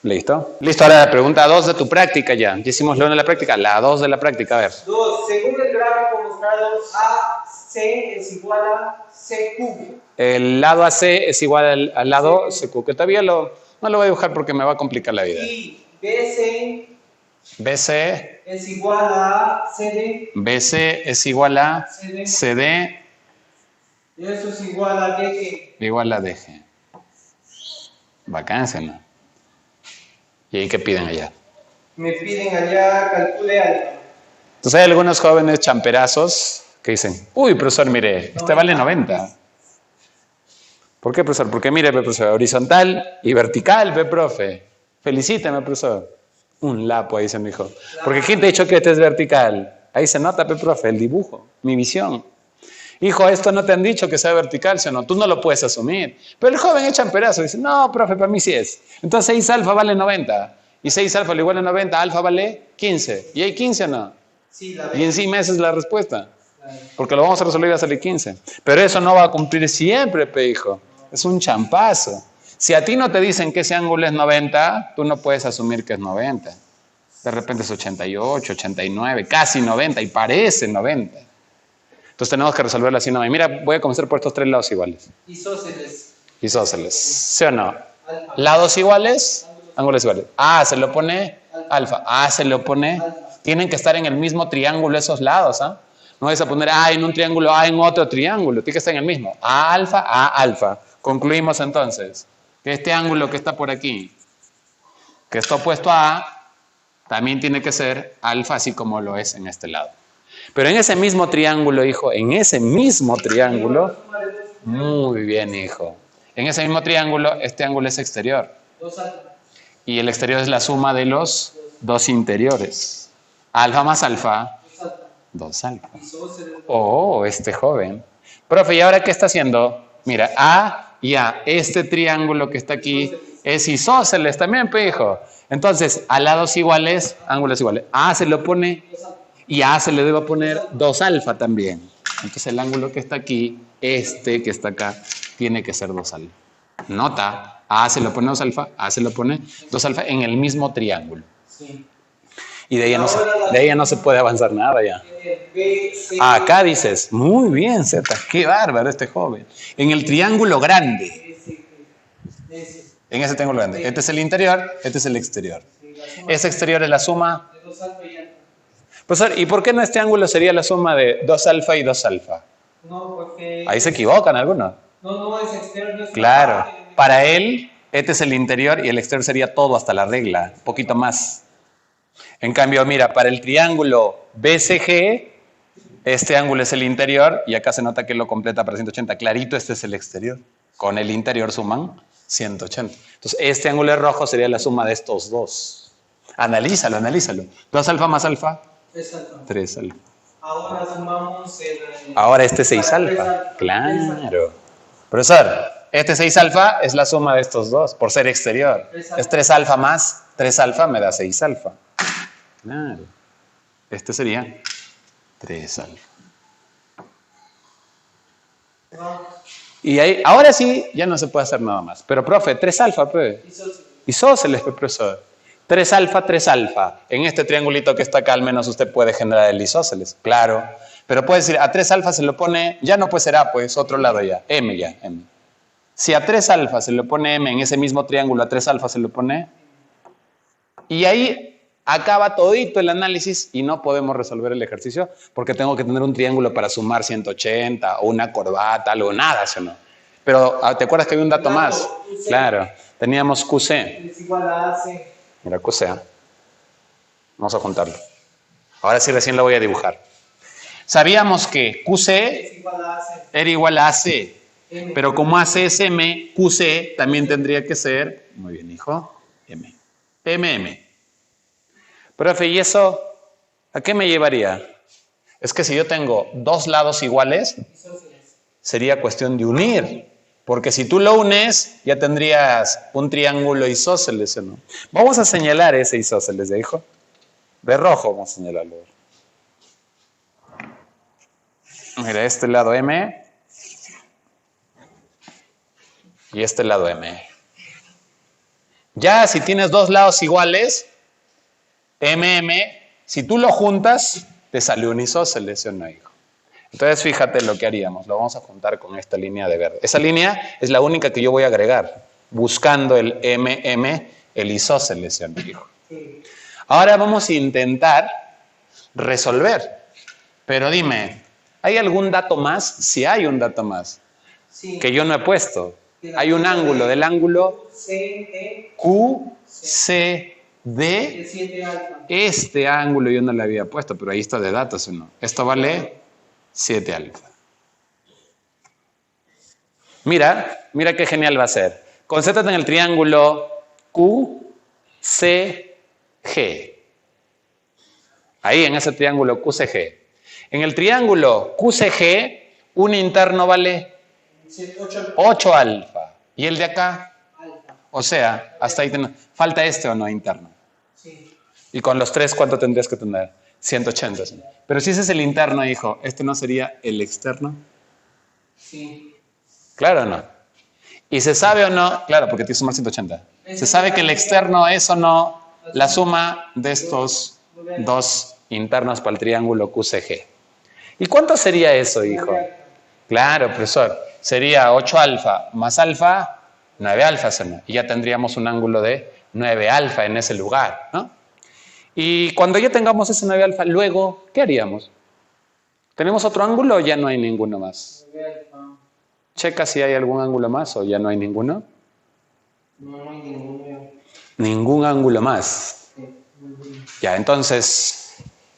Speaker 1: ¿Listo? Listo, ahora la pregunta 2 de tu práctica ya. Ya hicimos la 1 de la práctica, la 2 de la práctica, a ver.
Speaker 2: 2. Según el gráfico mostrado, AC es igual a CQ.
Speaker 1: El lado AC es igual al lado CQ, que todavía no lo voy a dibujar porque me va a complicar la vida.
Speaker 2: Y BC
Speaker 1: BC
Speaker 2: es igual a CD.
Speaker 1: BC es igual a CD
Speaker 2: Y eso es igual a DG.
Speaker 1: igual a DG. Vacancia, ¿no? ¿Y ahí qué piden allá?
Speaker 2: Me piden allá calcule alfa.
Speaker 1: Entonces hay algunos jóvenes champerazos que dicen, uy, profesor, mire, este vale 90. ¿Por qué, profesor? Porque mire, profesor, horizontal y vertical, profe. Felicíteme, profesor. Un lapo, ahí dice mi hijo. Porque ¿quién te ha dicho que este es vertical? Ahí se nota, profe, el dibujo, mi visión. Hijo, esto no te han dicho que sea vertical, ¿sí o no? Tú no lo puedes asumir. Pero el joven echa en pedazo y dice, no, profe, para mí sí es. Entonces 6 alfa vale 90. Y 6 alfa le igual a 90, alfa vale 15. ¿Y hay 15 o no?
Speaker 2: Sí, la
Speaker 1: Y encima esa es la respuesta.
Speaker 2: Claro.
Speaker 1: Porque lo vamos a resolver y va a salir 15. Pero eso no va a cumplir siempre, hijo. Es un champazo. Si a ti no te dicen que ese ángulo es 90, tú no puedes asumir que es 90. De repente es 88, 89, casi 90 y parece 90. Entonces tenemos que resolverlo así. No, mira, voy a comenzar por estos tres lados iguales.
Speaker 2: Isósceles.
Speaker 1: Isósceles. ¿Sí o no?
Speaker 2: Alfa.
Speaker 1: Lados iguales, ángulos iguales. A se lo pone alfa. A se lo pone. Tienen que estar en el mismo triángulo esos lados, ¿ah? No vas a poner A en un triángulo, A en otro triángulo. Tiene que estar en el mismo. A alfa, A alfa. Concluimos entonces que este ángulo que está por aquí, que está opuesto a A, también tiene que ser alfa, así como lo es en este lado. Pero en ese mismo triángulo, hijo, en ese mismo triángulo, muy bien, hijo. En ese mismo triángulo, este ángulo es exterior.
Speaker 2: 2 alfa.
Speaker 1: Y el exterior es la suma de los dos interiores. Alfa más alfa,
Speaker 2: 2 alfa.
Speaker 1: 2 alfa.
Speaker 2: Isósceles.
Speaker 1: Oh, este joven. Profe, ¿y ahora qué está haciendo? Mira, A y A. Este triángulo que está aquí es isósceles también, hijo. Entonces, a lados iguales, ángulos iguales. A se lo pone
Speaker 2: 2 alfa.
Speaker 1: y a se le debe poner 2 alfa también. Entonces el ángulo que está aquí, este que está acá, tiene que ser 2 alfa. Nota, a se lo pone 2 alfa, a se lo pone 2 alfa en el mismo triángulo.
Speaker 2: Sí.
Speaker 1: Y de ahí ya no se puede avanzar nada ya.
Speaker 2: B, C.
Speaker 1: Acá dices, muy bien, Z, qué bárbaro este joven. En el triángulo grande,
Speaker 2: S.
Speaker 1: en ese triángulo grande. Este es el interior, este es el exterior.
Speaker 2: Sí, la suma
Speaker 1: Ese exterior es la suma.
Speaker 2: de 2 alfa y alfa.
Speaker 1: Profesor, ¿y por qué no este ángulo sería la suma de 2 alfa y 2 alfa?
Speaker 2: No, porque.
Speaker 1: Ahí se equivocan algunos.
Speaker 2: No es exterior, no es
Speaker 1: Claro,
Speaker 2: una parte.
Speaker 1: para él, este es el interior y el exterior sería todo hasta la regla, un poquito más. En cambio, mira, para el triángulo BCG, este ángulo es el interior y acá se nota que lo completa para 180. Clarito, este es el exterior. Con el interior suman 180. Entonces, este ángulo rojo sería la suma de estos dos. Analízalo. 2 alfa más alfa,
Speaker 2: 3 alfa.
Speaker 1: 3 alfa.
Speaker 2: Ahora sumamos el.
Speaker 1: Ahora este es 6
Speaker 2: para tres
Speaker 1: alfa.
Speaker 2: alfa.
Speaker 1: Claro. Profesor, este 6 alfa es la suma de estos dos, por ser exterior.
Speaker 2: 3 alfa.
Speaker 1: Es 3 alfa más 3 alfa me da 6 alfa. Claro. Este sería 3 alfa.
Speaker 2: No,
Speaker 1: Y ahí, ahora sí, ya no se puede hacer nada más. Pero, profe, 3 alfa, pues.
Speaker 2: isósceles.
Speaker 1: Isósceles, profesor. 3 alfa, 3 alfa. En este triangulito que está acá, al menos usted puede generar el isósceles. Claro. Pero puede decir, a 3 alfa se lo pone, ya no puede ser A, pues, otro lado ya. M ya, M. Si a 3 alfa se le pone M, en ese mismo triángulo a 3 alfa se le pone. Y ahí acaba todito el análisis y no podemos resolver el ejercicio porque tengo que tener un triángulo para sumar 180 o una corbata, algo, nada, ¿sí o no? Pero, ¿te acuerdas que había un dato más? Claro, teníamos QC.
Speaker 2: Es igual a AC.
Speaker 1: Mira, QC. Vamos a juntarlo. Ahora sí recién lo voy a dibujar. Sabíamos que QC
Speaker 2: Es igual a AC.
Speaker 1: era igual a AC,
Speaker 2: M.
Speaker 1: pero como AC es M, QC también tendría que ser, muy bien, hijo, M. MM. Profe, ¿y eso a qué me llevaría? Es que si yo tengo dos lados iguales,
Speaker 2: Isósceles.
Speaker 1: sería cuestión de unir. Porque si tú lo unes, ya tendrías un triángulo isósceles, ¿no? Vamos a señalar ese isósceles, ¿de hijo? De rojo vamos a señalarlo. Mira, este lado M y este lado M. Ya si tienes dos lados iguales, MM, si tú lo juntas, te sale un isósceles, ¿sí o no, hijo? Entonces fíjate lo que haríamos, lo vamos a juntar con esta línea de verde. Esa línea es la única que yo voy a agregar, buscando el MM, el isósceles, ¿sí o no, hijo?
Speaker 2: Sí.
Speaker 1: Ahora vamos a intentar resolver. Pero dime, ¿hay algún dato más? Si hay un dato más
Speaker 2: Sí.
Speaker 1: que yo no he puesto. Hay un ángulo del ángulo
Speaker 2: CE
Speaker 1: QCD.
Speaker 2: de 7 alfa.
Speaker 1: Este ángulo yo no le había puesto, pero ahí está de datos, ¿o no? Esto vale 7 alfa. Mira qué genial va a ser. Concéntrate en el triángulo QCG. Ahí, en ese triángulo QCG. En el triángulo QCG, un interno vale 8 alfa. ¿Y el de acá?
Speaker 2: Alfa.
Speaker 1: O sea, hasta ahí falta este o no interno.
Speaker 2: Sí.
Speaker 1: Y con los tres, ¿cuánto tendrías que tener? 180. ¿Sí? Pero si ese es el interno, hijo, ¿este no sería el externo?
Speaker 2: Sí.
Speaker 1: ¿Claro o no? ¿Y se sabe o no? Claro, porque tienes que sumar 180. ¿Se sabe que el externo es o no la suma de estos dos internos para el triángulo QCG? ¿Y cuánto sería eso, hijo? Claro, profesor. Sería 8 alfa más alfa, 9 alfa, ¿no? Y ya tendríamos un ángulo de 9 alfa en ese lugar, ¿no? Y cuando ya tengamos ese 9 alfa, luego, ¿qué haríamos? ¿Tenemos otro ángulo o ya no hay ninguno más?
Speaker 2: 9 alfa.
Speaker 1: Checa si hay algún ángulo más o ya no hay ninguno.
Speaker 2: No hay ninguno.
Speaker 1: Ningún ángulo más.
Speaker 2: Sí.
Speaker 1: Ya, entonces,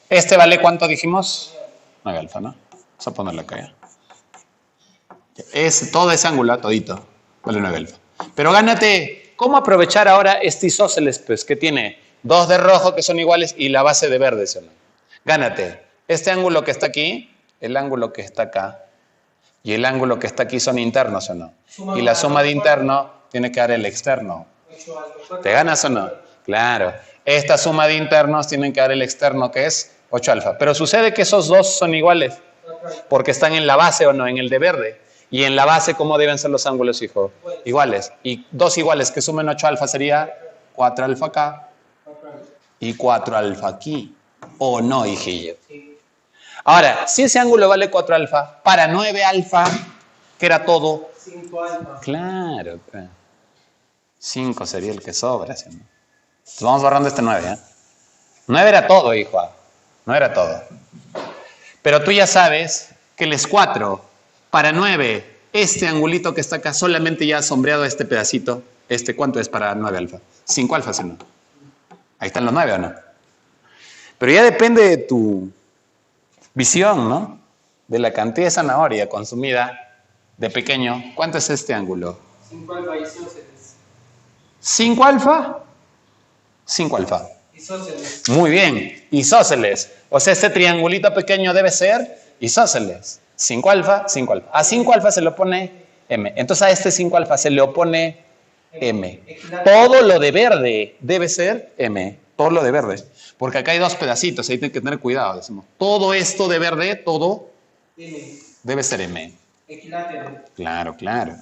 Speaker 1: ¿este vale cuánto dijimos? 9 alfa, ¿no? Vamos a ponerlo acá ya. Todo ese ángulo, todito, vale 9 alfa. Pero gánate, ¿cómo aprovechar ahora este isósceles, pues, que tiene dos de rojo que son iguales y la base de verde, ¿sí o no? Gánate, este ángulo que está aquí, el ángulo que está acá, y el ángulo que está aquí son internos, ¿o no? Y la suma de interno tiene que dar el externo.
Speaker 2: 8 alfa.
Speaker 1: ¿Te ganas o no? Claro. Esta suma de internos tiene que dar el externo, que es 8 alfa. Pero sucede que esos dos son iguales, porque están en la base o no, en el de verde. Y en la base, ¿cómo deben ser los ángulos, hijo? Iguales. Y dos iguales que sumen 8 alfa sería 4 alfa acá y 4 alfa aquí. ¿O no, hijillo? Ahora, si ese ángulo vale 4 alfa, para 9 alfa, que era todo.
Speaker 2: 5 alfa.
Speaker 1: Claro. 5 sería el que sobra, ¿sí? Entonces vamos borrando este 9, ¿eh? 9 era todo, hijo. No era todo. Pero tú ya sabes que les 4 para 9, este angulito que está acá, solamente ya sombreado este pedacito, ¿cuánto es para 9 alfa? 5 alfa, ¿sí no? Ahí están los 9, ¿o no? Pero ya depende de tu visión, ¿no? De la cantidad de zanahoria consumida de pequeño. ¿Cuánto es este ángulo?
Speaker 2: 5 alfa isósceles.
Speaker 1: 5 alfa. 5 alfa.
Speaker 2: Isósceles.
Speaker 1: Muy bien, isósceles. O sea, este triangulito pequeño debe ser isósceles. 5 alfa, 5 alfa. A 5 alfa se le opone M. Entonces a este 5 alfa se le opone M. Todo lo de verde debe ser M. Todo lo de verde. Porque acá hay dos pedacitos, ahí tienen que tener cuidado. Decimos, todo esto de verde, todo debe ser M.
Speaker 2: Equilátero.
Speaker 1: Claro, claro.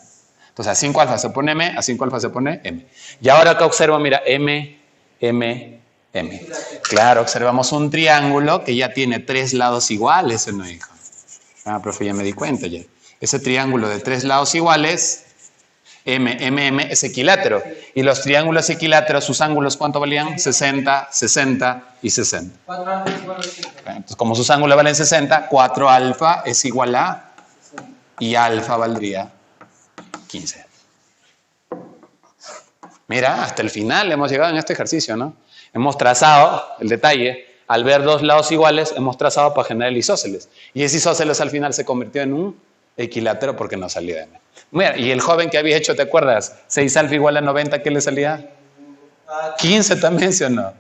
Speaker 1: Entonces a 5 alfa se pone M, a 5 alfa se pone M. Y ahora acá observa, mira, M, M, M. Claro, observamos un triángulo que ya tiene 3 lados iguales, ¿no, hijo? Ah, profe, ya me di cuenta ya. Ese triángulo de 3 lados iguales, M, M, M, es equilátero. Y los triángulos equiláteros, sus ángulos, ¿cuánto valían? 60, 60 y 60.
Speaker 2: 4 alfa es igual a 5.
Speaker 1: Entonces, como sus ángulos valen 60, 4 alfa es igual a, y alfa valdría 15. Mira, hasta el final hemos llegado en este ejercicio, ¿no? Hemos trazado el detalle. Al ver dos lados iguales, hemos trazado para generar el isósceles. Y ese isósceles al final se convirtió en un equilátero porque no salía de M. Mira, y el joven que había hecho, ¿te acuerdas? 6 alfa igual a 90, ¿qué le salía? 15 también, ¿sí o no?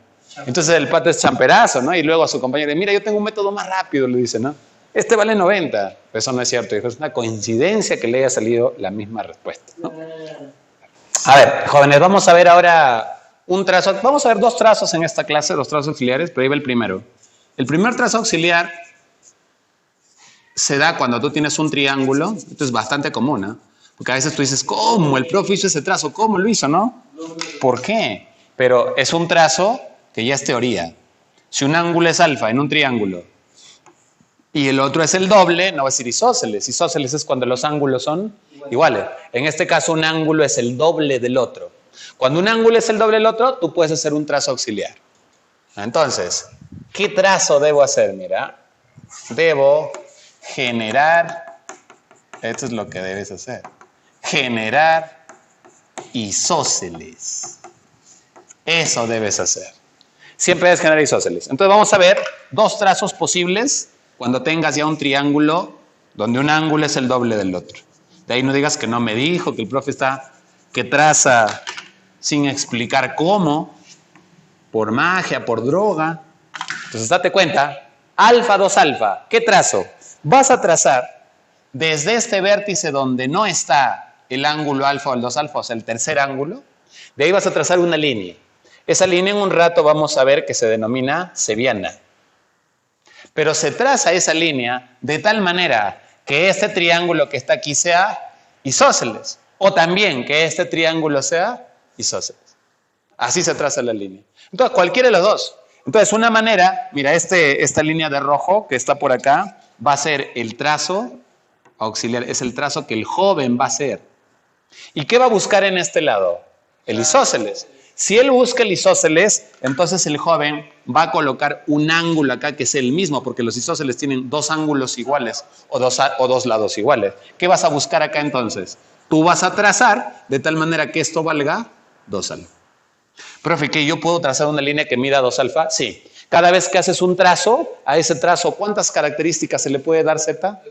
Speaker 1: Entonces el pato es champerazo, ¿no? Y luego a su compañero, mira, yo tengo un método más rápido, le dice, ¿no? Este vale 90. Pero eso no es cierto, hijo. Es una coincidencia que le haya salido la misma respuesta, ¿no? A ver, jóvenes, vamos a ver ahora un trazo. Vamos a ver dos trazos en esta clase, dos trazos auxiliares, pero ahí va el primero. El primer trazo auxiliar se da cuando tú tienes un triángulo. Esto es bastante común, ¿no? Porque a veces tú dices, ¿cómo? El profe hizo ese trazo. ¿Cómo lo hizo, no? ¿Por qué? Pero es un trazo que ya es teoría. Si un ángulo es alfa en un triángulo y el otro es el doble, no va a ser isósceles. Isósceles es cuando los ángulos son iguales. En este caso, un ángulo es el doble del otro. Cuando un ángulo es el doble del otro, tú puedes hacer un trazo auxiliar. Entonces, ¿qué trazo debo hacer? Mira, debo generar, esto es lo que debes hacer, generar isósceles. Eso debes hacer. Siempre debes generar isósceles. Entonces vamos a ver dos trazos posibles cuando tengas ya un triángulo donde un ángulo es el doble del otro. De ahí no digas que no me dijo, que el profe está, que traza sin explicar cómo, por magia, por droga. Entonces date cuenta, alfa 2 alfa, ¿qué trazo? Vas a trazar desde este vértice donde no está el ángulo alfa o el 2 alfa, o sea, el tercer ángulo, de ahí vas a trazar una línea. Esa línea en un rato vamos a ver que se denomina seviana. Pero se traza esa línea de tal manera que este triángulo que está aquí sea isósceles. O también que este triángulo sea isósceles. Así se traza la línea. Entonces, cualquiera de los dos. Entonces, una manera, mira, esta línea de rojo que está por acá va a ser el trazo auxiliar, es el trazo que el joven va a hacer. ¿Y qué va a buscar en este lado? El isósceles. Si él busca el isósceles, entonces el joven va a colocar un ángulo acá que es el mismo, porque los isósceles tienen dos ángulos iguales o dos lados iguales. ¿Qué vas a buscar acá entonces? Tú vas a trazar de tal manera que esto valga 2 alfa. Profe, ¿que yo puedo trazar una línea que mida 2 alfa? Sí. Cada vez que haces un trazo, a ese trazo, ¿cuántas características se le puede dar, Z?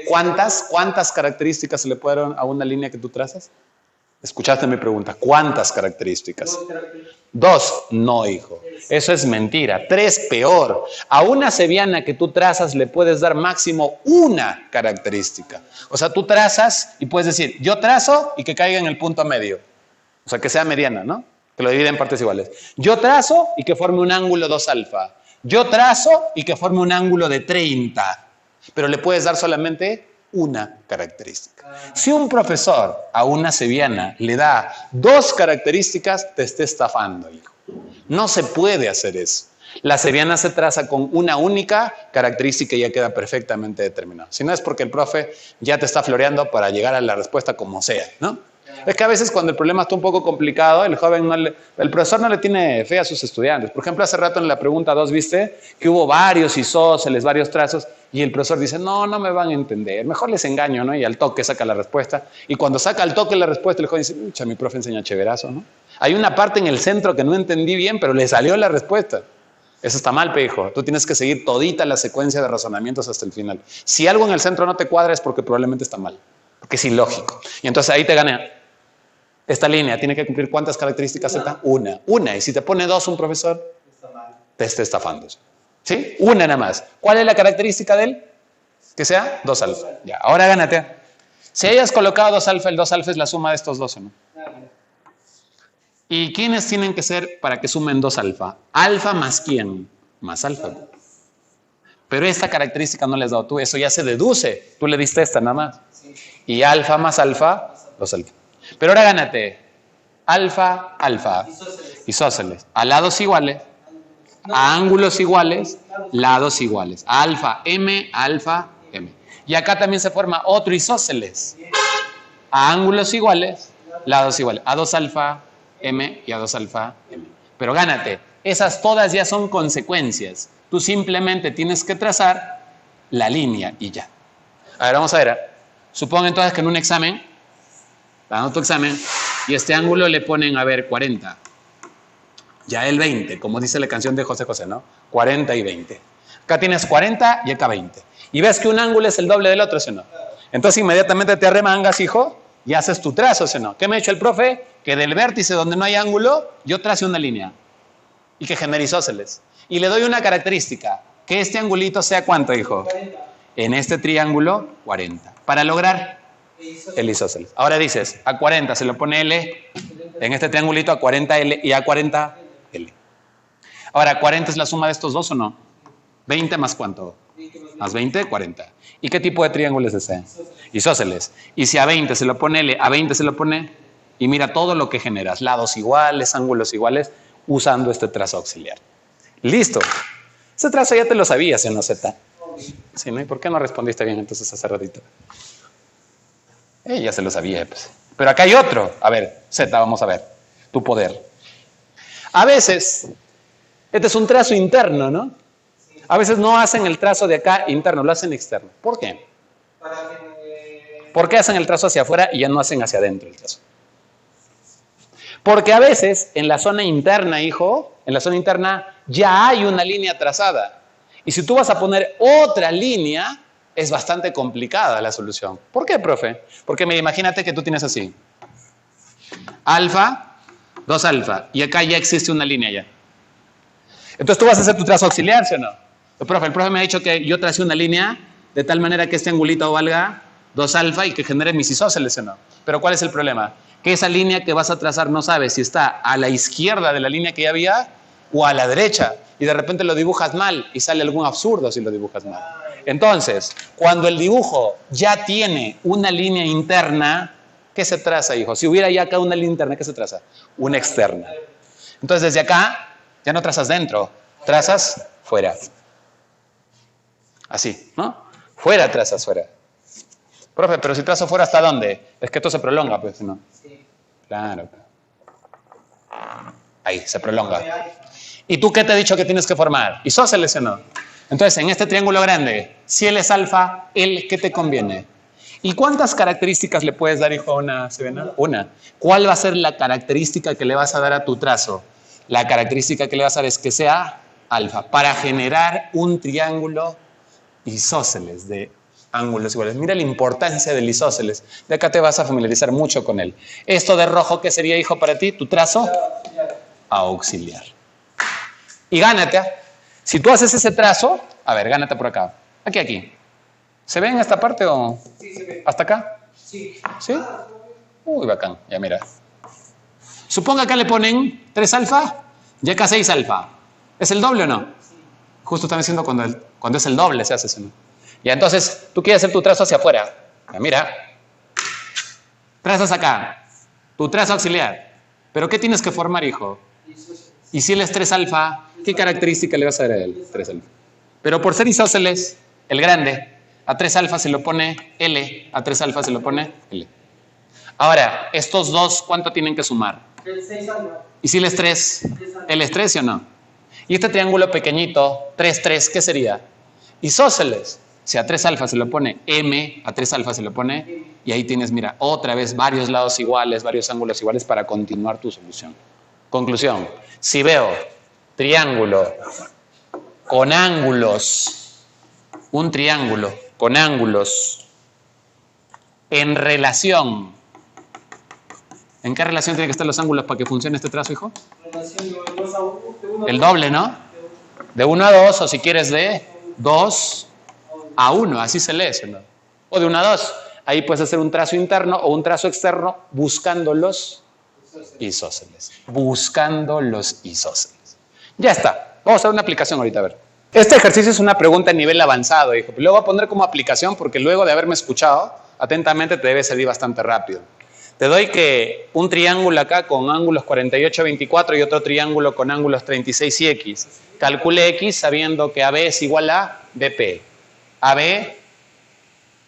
Speaker 1: ¿Cuántas características se le puede dar a una línea que tú trazas? Escuchaste mi pregunta. ¿Cuántas características? 2. No, hijo. Eso es mentira. 3, peor. A una seviana que tú trazas le puedes dar máximo una característica. O sea, tú trazas y puedes decir, yo trazo y que caiga en el punto medio. O sea, que sea mediana, ¿no? Que lo divide en partes iguales. Yo trazo y que forme un ángulo 2 alfa. Yo trazo y que forme un ángulo de 30. Pero le puedes dar solamente una característica. Si un profesor a una seviana le da 2 características, te está estafando, hijo. No se puede hacer eso. La seviana se traza con una única característica y ya queda perfectamente determinado. Si no es porque el profe ya te está floreando para llegar a la respuesta como sea, ¿no? Es que a veces cuando el problema está un poco complicado, el profesor no le tiene fe a sus estudiantes. Por ejemplo, hace rato en la pregunta 2, ¿viste? Que hubo varios isósceles, varios trazos, y el profesor dice, no me van a entender, mejor les engaño, ¿no? Y al toque saca la respuesta. Y cuando saca al toque la respuesta, el joven dice, pucha, mi profe enseña chéverazo, ¿no? Hay una parte en el centro que no entendí bien, pero le salió la respuesta. Eso está mal, hijo. Tú tienes que seguir todita la secuencia de razonamientos hasta el final. Si algo en el centro no te cuadra es porque probablemente está mal, porque es ilógico. Y entonces ahí te gané. Esta línea tiene que cumplir ¿cuántas características? Una. Y si te pone 2 un profesor, te está estafando. ¿Sí? Una nada más. ¿Cuál es la característica de él? Que sea 2 alfa. Ya, ahora gánate. Si hayas colocado 2 alfa, el 2 alfa es la suma de estos 2, ¿no? ¿Y quiénes tienen que ser para que sumen 2 alfa? Alfa más quién? Más alfa. Pero esta característica no les has dado tú. Eso ya se deduce. Tú le diste esta nada más. Y alfa más alfa, 2 alfa. Pero ahora gánate. Alfa, alfa. Isósceles. A lados iguales. A ángulos iguales. Lados iguales. Alfa, M, alfa, M. Y acá también se forma otro isósceles. A ángulos iguales. Lados iguales. A 2 alfa, M y a 2 alfa, M. Pero gánate. Esas todas ya son consecuencias. Tú simplemente tienes que trazar la línea y ya. A ver, vamos a ver. Supongo entonces que en un examen, dando tu examen, y este ángulo le ponen, a ver, 40. Ya el 20, como dice la canción de José José, ¿no? 40 y 20. Acá tienes 40 y acá 20. Y ves que un ángulo es el doble del otro, ¿sí o no? Entonces inmediatamente te arremangas, hijo, y haces tu trazo, ¿sí o no? ¿Qué me ha dicho el profe? Que del vértice donde no hay ángulo, yo trace una línea. Y que genere isósceles. Y le doy una característica. Que este angulito sea ¿cuánto, hijo?
Speaker 2: 40.
Speaker 1: En este triángulo, 40. Para lograr el isósceles. Ahora dices, a 40 se le pone L, en este triangulito a 40 L y a 40 L. Ahora, 40 es la suma de estos dos, ¿o no? 20 más ¿cuánto? Más 20, 40. ¿Y qué tipo de triángulo es ese? Isósceles. Y si a 20 se lo pone L, a 20 se lo pone, y mira todo lo que generas, lados iguales, ángulos iguales, usando este trazo auxiliar. Listo. Ese trazo ya te lo sabías, ¿no, Z? Sí, ¿no? ¿Y por qué no respondiste bien entonces hace ratito? Ya se lo sabía, pues. Pero acá hay otro. A ver, Z, vamos a ver. Tu poder. A veces, Este es un trazo interno, ¿no? A veces no hacen el trazo de acá interno, lo hacen externo. ¿Por qué? ¿Por qué hacen el trazo hacia afuera y ya no hacen hacia adentro el trazo? Porque a veces en la zona interna, hijo, en la zona interna ya hay una línea trazada. Y si tú vas a poner otra línea, es bastante complicada la solución. ¿Por qué, profe? Porque imagínate que tú tienes así. Alfa, 2 alfa. Y acá ya existe una línea ya. Entonces tú vas a hacer tu trazo auxiliar, ¿sí o no? El profe me ha dicho que yo trace una línea de tal manera que este angulito valga 2 alfa y que genere mis isósceles, ¿sí o no? Pero ¿cuál es el problema? Que esa línea que vas a trazar no sabes si está a la izquierda de la línea que ya había o a la derecha. Y de repente lo dibujas mal y sale algún absurdo si lo dibujas mal. Entonces, cuando el dibujo ya tiene una línea interna, ¿qué se traza, hijo? Si hubiera ya acá una línea interna, ¿qué se traza? Una externa. Entonces, desde acá ya no trazas dentro, trazas fuera. Así, ¿no? Fuera trazas fuera. Profe, pero si trazo fuera, ¿hasta dónde? Es que esto se prolonga, pues, ¿no? Sí. Claro. Ahí, se prolonga. ¿Y tú qué te he dicho que tienes que formar? Isósceles, ¿o no? Entonces, en este triángulo grande, si él es alfa, ¿él qué te conviene? ¿Y cuántas características le puedes dar, hijo, a una sevena? Una. ¿Cuál va a ser la característica que le vas a dar a tu trazo? La característica que le vas a dar es que sea alfa, para generar un triángulo isósceles de ángulos iguales. Mira la importancia del isósceles. De acá te vas a familiarizar mucho con él. Esto de rojo, ¿qué sería, hijo, para ti? Tu trazo auxiliar. Y gánate. Si tú haces ese trazo, a ver, gánate por acá. Aquí. ¿Se ve en esta parte o...?
Speaker 2: Sí, se ve.
Speaker 1: ¿Hasta acá?
Speaker 2: Sí.
Speaker 1: ¿Sí? Uy, bacán. Ya mira. Suponga que le ponen 3 alfa y acá 6 alfa. ¿Es el doble o no? Sí. Justo están diciendo cuando es el doble se hace eso, ¿no? Ya, entonces, tú quieres hacer tu trazo hacia afuera. Ya, mira. Trazas acá. Tu trazo auxiliar. ¿Pero qué tienes que formar, hijo? Y si él es 3 alfa, ¿qué característica le vas a dar a él? 3 alfa. Pero por ser isósceles, el grande, a 3 alfa se lo pone L, a 3 alfa se lo pone L. Ahora, estos dos, ¿cuánto tienen que sumar?
Speaker 2: 6 alfa.
Speaker 1: ¿Y si él es 3? ¿Él es 3, sí o no? Y este triángulo pequeñito, 3, 3, ¿qué sería? Isósceles. Si a 3 alfa se lo pone M, a 3 alfa se lo pone, y ahí tienes, mira, otra vez varios lados iguales, varios ángulos iguales para continuar tu solución. Conclusión, si veo triángulo con ángulos, un triángulo con ángulos en relación, ¿en qué relación tienen que estar los ángulos para que funcione este trazo, hijo?
Speaker 2: Relación de 2 a 1.
Speaker 1: El doble, ¿no? De 1 a 2, o si quieres de 2 a 1, así se lee, ¿no? O de 1 a 2. Ahí puedes hacer un trazo interno o un trazo externo buscando los isósceles. Buscando los isósceles. Ya está. Vamos a hacer una aplicación ahorita, a ver. Este ejercicio es una pregunta a nivel avanzado, hijo. Lo voy a poner como aplicación porque luego de haberme escuchado atentamente te debe salir bastante rápido. Te doy que un triángulo acá con ángulos 48, 24 y otro triángulo con ángulos 36 y X. Calcule X sabiendo que AB es igual a BP. AB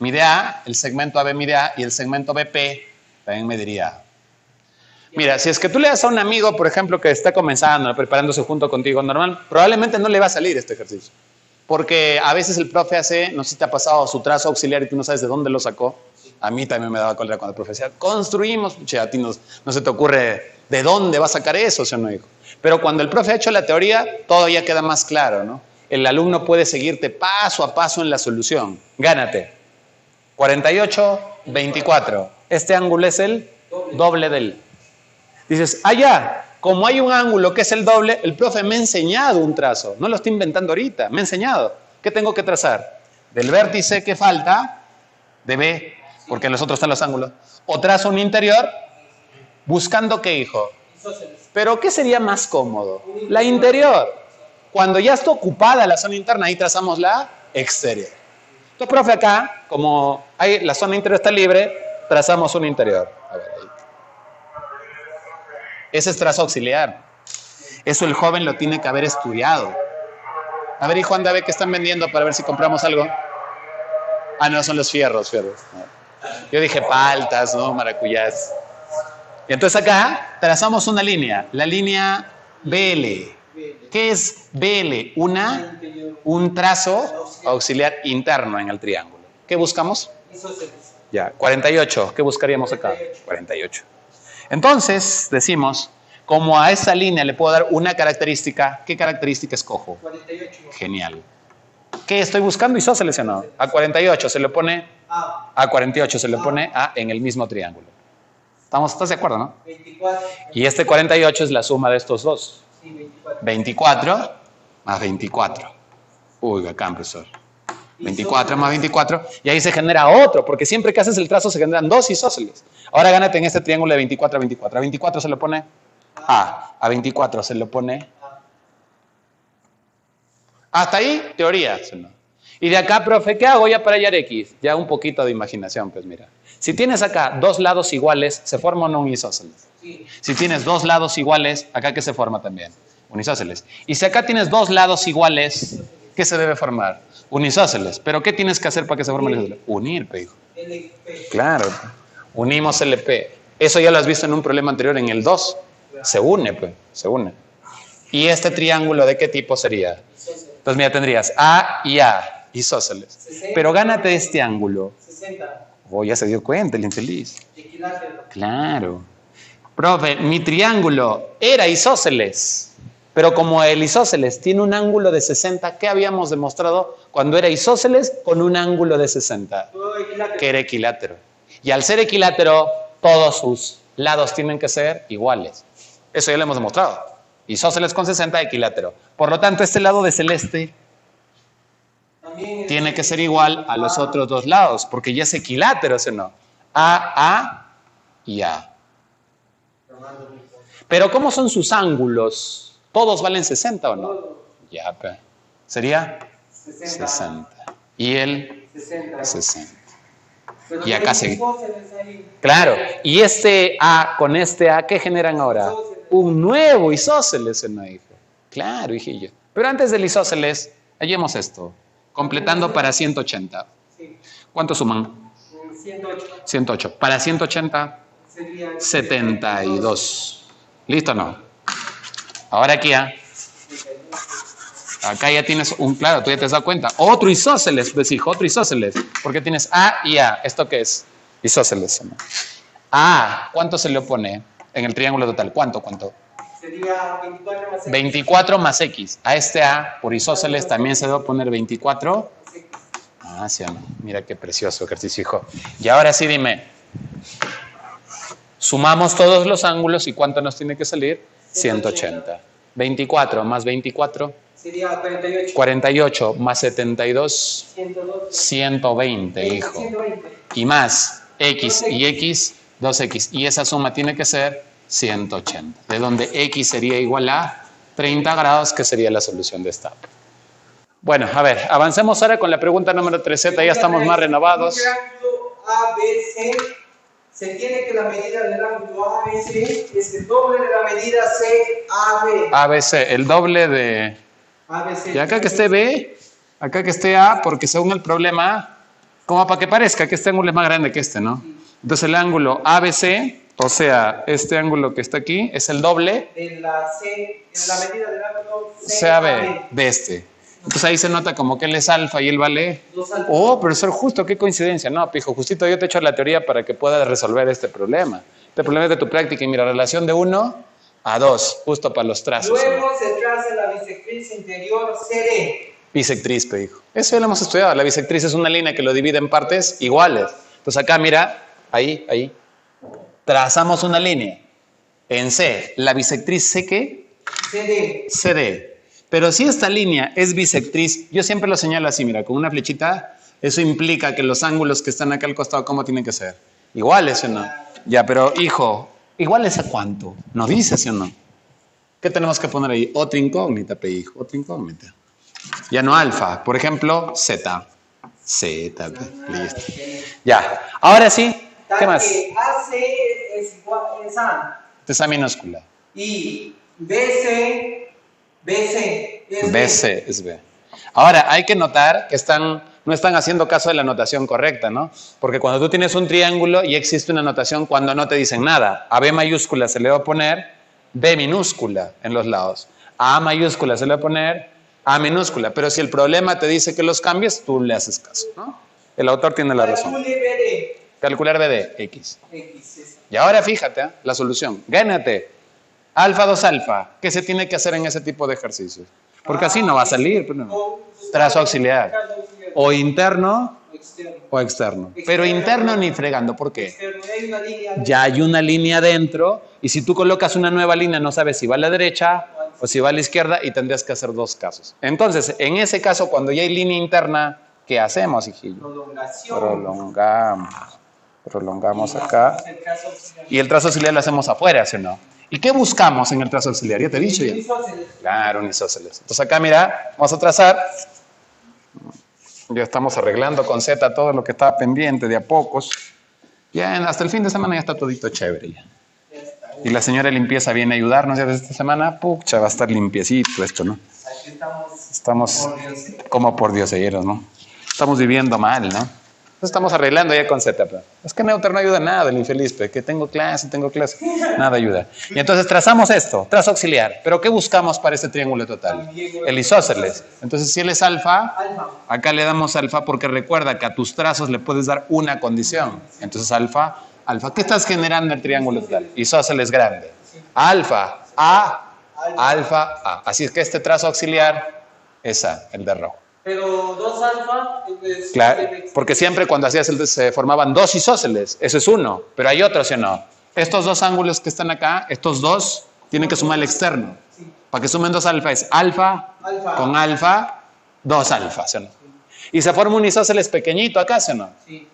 Speaker 1: mide A, el segmento AB mide A y el segmento BP también mediría A. Mira, si es que tú le das a un amigo, por ejemplo, que está comenzando, preparándose junto contigo normal, probablemente no le va a salir este ejercicio. Porque a veces el profe hace, no sé si te ha pasado su trazo auxiliar y tú no sabes de dónde lo sacó. A mí también me daba cólera cuando el profe decía, construimos, che, a ti no se te ocurre de dónde va a sacar eso, ¿sí o no, hijo? Pero cuando el profe ha hecho la teoría, todo ya queda más claro, ¿no? El alumno puede seguirte paso a paso en la solución. Gánate. 48, 24. Este ángulo es el doble del. Dices, ya, como hay un ángulo que es el doble, el profe me ha enseñado un trazo. No lo estoy inventando ahorita, me ha enseñado. ¿Qué tengo que trazar? Del vértice que falta, de B, porque en los otros están los ángulos. O trazo un interior, buscando qué, hijo. Pero ¿qué sería más cómodo? La interior. Cuando ya está ocupada la zona interna, ahí trazamos la exterior. Entonces, profe, acá, como la zona interior está libre, trazamos un interior. A ver, ahí. Ese es trazo auxiliar. Eso el joven lo tiene que haber estudiado. A ver, hijo, anda a ver qué están vendiendo para ver si compramos algo. Ah, no, son los fierros. Yo dije paltas, ¿no? Maracuyás. Y entonces acá trazamos una línea, la línea BL. ¿Qué es BL? Un trazo auxiliar interno en el triángulo. ¿Qué buscamos?
Speaker 2: Isósceles.
Speaker 1: Ya, 48. ¿Qué buscaríamos acá? 48. Entonces, decimos, como a esta línea le puedo dar una característica, ¿qué característica escojo?
Speaker 2: 48.
Speaker 1: Genial. ¿Qué estoy buscando? Isósceles o no. A 48 se le pone a 48 se le pone A en el mismo triángulo. ¿Estás de acuerdo, no?
Speaker 2: 24.
Speaker 1: Y este 48 es la suma de estos dos.
Speaker 2: Sí, 24.
Speaker 1: 24 más 24. Uy, acá, profesor. 24 más 24. Y ahí se genera otro, porque siempre que haces el trazo se generan dos isósceles. Ahora gánate en este triángulo de 24 a 24. A 24 se le pone A. A 24 se le pone. Hasta ahí, teoría. Y de acá, profe, ¿qué hago ya para hallar X? Ya un poquito de imaginación, pues mira. Si tienes acá dos lados iguales, ¿se forma o no un isósceles?
Speaker 2: Sí.
Speaker 1: Si tienes dos lados iguales, ¿acá qué se forma también? Un isósceles. Y si acá tienes dos lados iguales, ¿qué se debe formar? Un isósceles. ¿Pero qué tienes que hacer para que se forme el isósceles? Unir, pe, hijo.
Speaker 2: LP.
Speaker 1: Claro. Unimos LP. Eso ya lo has visto en un problema anterior, en el 2. Se une, pues. Se une. ¿Y este triángulo de qué tipo sería?
Speaker 2: Isósceles.
Speaker 1: Entonces, mira, tendrías A y A, isósceles.
Speaker 2: 60.
Speaker 1: Pero gánate este ángulo.
Speaker 2: 60.
Speaker 1: Oh, ya se dio cuenta el infeliz.
Speaker 2: Equilátero.
Speaker 1: Claro. Profe, mi triángulo era isósceles. Pero como el isósceles tiene un ángulo de 60, ¿qué habíamos demostrado cuando era isósceles con un ángulo de 60?
Speaker 2: Todo equilátero.
Speaker 1: Que era equilátero. Y al ser equilátero, todos sus lados tienen que ser iguales. Eso ya lo hemos demostrado. Isósceles con 60, equilátero. Por lo tanto, este lado de celeste
Speaker 2: También
Speaker 1: tiene que ser igual a los otros dos lados, porque ya es equilátero, ¿sí o no? A y A. Pero ¿cómo son sus ángulos? ¿Todos valen 60 o no? Ya, pues. Sería 60. Y el
Speaker 2: 60.
Speaker 1: 60.
Speaker 2: Pero
Speaker 1: Y acá
Speaker 2: tiene
Speaker 1: se-
Speaker 2: isósceles ahí.
Speaker 1: Claro. Y este A con este A, ¿qué generan ahora? Un nuevo isósceles, ¿no, hijo? Claro, hijillo. Pero antes del isósceles, hallemos esto. Completando para 180.
Speaker 2: Sí.
Speaker 1: ¿Cuánto suman?
Speaker 2: 108.
Speaker 1: 108. Para 180,
Speaker 2: Sería
Speaker 1: 72. ¿Listo o no? Ahora aquí, acá ya tienes un, claro, tú ya te has dado cuenta. Otro isósceles, pues hijo, otro isósceles. Porque tienes A y A. ¿Esto qué es? Isósceles, ¿no? A, ¿cuánto se le opone en el triángulo total? ¿Cuánto?
Speaker 2: Sería 24 más X.
Speaker 1: 24 más X. A este A, por isósceles, también se debe poner 24. Ah, sí o no. Mira qué precioso ejercicio, hijo. Y ahora sí dime. Sumamos todos los ángulos y ¿cuánto nos tiene que salir? 180. 24 más 24.
Speaker 2: Sería 48.
Speaker 1: 48 más 72.
Speaker 2: 112.
Speaker 1: 120, hijo.
Speaker 2: 120.
Speaker 1: Y más X y X, 2X. Y esa suma tiene que ser 180. De donde X sería igual a 30 grados, que sería la solución de esta. Bueno, a ver, avancemos ahora con la pregunta número 3Z. Ya estamos más renovados.
Speaker 2: En un triángulo ABC se entiende que la medida del ángulo ABC es el doble de la medida CAB.
Speaker 1: ABC, el doble de...
Speaker 2: ABC.
Speaker 1: Y acá que esté B, acá que esté A, porque según el problema, como para que parezca que este ángulo es más grande que este, ¿no? Entonces el ángulo ABC, o sea, este ángulo que está aquí, es el doble
Speaker 2: De la C, en la medida del ángulo
Speaker 1: CAB de este. Entonces ahí se nota como que él es alfa y él vale...
Speaker 2: Dos alfas.
Speaker 1: Oh, profesor, justo, qué coincidencia. No, pijo, justito yo te echo la teoría para que puedas resolver este problema. Este problema es de tu práctica y mira, relación de 1 a 2, justo para los trazos.
Speaker 2: Luego se traza la bisectriz interior CD.
Speaker 1: Bisectriz, hijo. Eso ya lo hemos estudiado. La bisectriz es una línea que lo divide en partes iguales. Entonces acá, mira, ahí. Trazamos una línea. En C, la bisectriz C, ¿qué?
Speaker 2: CD.
Speaker 1: CD. Pero si esta línea es bisectriz, yo siempre lo señalo así, mira, con una flechita, eso implica que los ángulos que están acá al costado, ¿cómo tienen que ser? Iguales, ¿o no? Ya, pero hijo, ¿iguales a cuánto? ¿Nos dice, sí o no? ¿Qué tenemos que poner ahí? Otra incógnita, pe, hijo, otra incógnita. Ya no alfa, por ejemplo, Z. Z, listo. Ya, ahora sí, ¿qué
Speaker 2: Tal
Speaker 1: más?
Speaker 2: que AC es igual es A.
Speaker 1: Esa minúscula.
Speaker 2: Y BC es
Speaker 1: BC es B. Ahora, hay que notar que no están haciendo caso de la notación correcta, ¿no? Porque cuando tú tienes un triángulo y existe una notación cuando no te dicen nada. A B mayúscula se le va a poner B minúscula en los lados. A mayúscula se le va a poner A minúscula. Pero si el problema te dice que los cambies, tú le haces caso, ¿no? El autor tiene la razón. Calcular B de X. Y ahora fíjate, la solución. Gánate. Alfa 2 alfa. ¿Qué se tiene que hacer en ese tipo de ejercicios? Porque así no va a salir. Trazo auxiliar. O interno o externo. Pero interno ni fregando. ¿Por qué? Ya hay una línea dentro y si tú colocas una nueva línea no sabes si va a la derecha o si va a la izquierda y tendrías que hacer dos casos. Entonces, en ese caso, cuando ya hay línea interna, ¿qué hacemos, hijillo? Prolongamos acá. Y el trazo auxiliar lo hacemos afuera, ¿sí o no? ¿Y qué buscamos en el trazo auxiliar? Ya te he dicho ya. Claro, un isósceles. Entonces acá, mira, vamos a trazar. Ya estamos arreglando con Z todo lo que estaba pendiente de a pocos. Ya hasta el fin de semana ya está todito chévere ya. Y la señora limpieza viene a ayudarnos ya desde esta semana. Pucha, va a estar limpiecito esto, ¿no? Estamos como por dioseros, ¿no? Estamos viviendo mal, ¿no? Estamos arreglando ya con Z. Es que Neuter no ayuda nada, el infeliz, que tengo clase, nada ayuda. Y entonces trazamos esto, trazo auxiliar. ¿Pero qué buscamos para este triángulo total? El isósceles. Entonces si él es alfa, acá le damos alfa porque recuerda que a tus trazos le puedes dar una condición. Entonces alfa, alfa. ¿Qué estás generando en el triángulo total? Isósceles grande. Alfa, A, alfa, A. Así es que este trazo auxiliar es A, el de rojo.
Speaker 2: Pero 2 alfa...
Speaker 1: Claro, porque siempre cuando hacías se formaban dos isósceles, eso es uno, pero hay otros, ¿sí o no? Estos dos ángulos que están acá, estos dos, tienen que sumar el externo. Para que sumen 2 alfa es alfa con alfa, 2 alfa, ¿sí o no? Y se forma un isósceles pequeñito acá, ¿sí o no?
Speaker 2: Sí.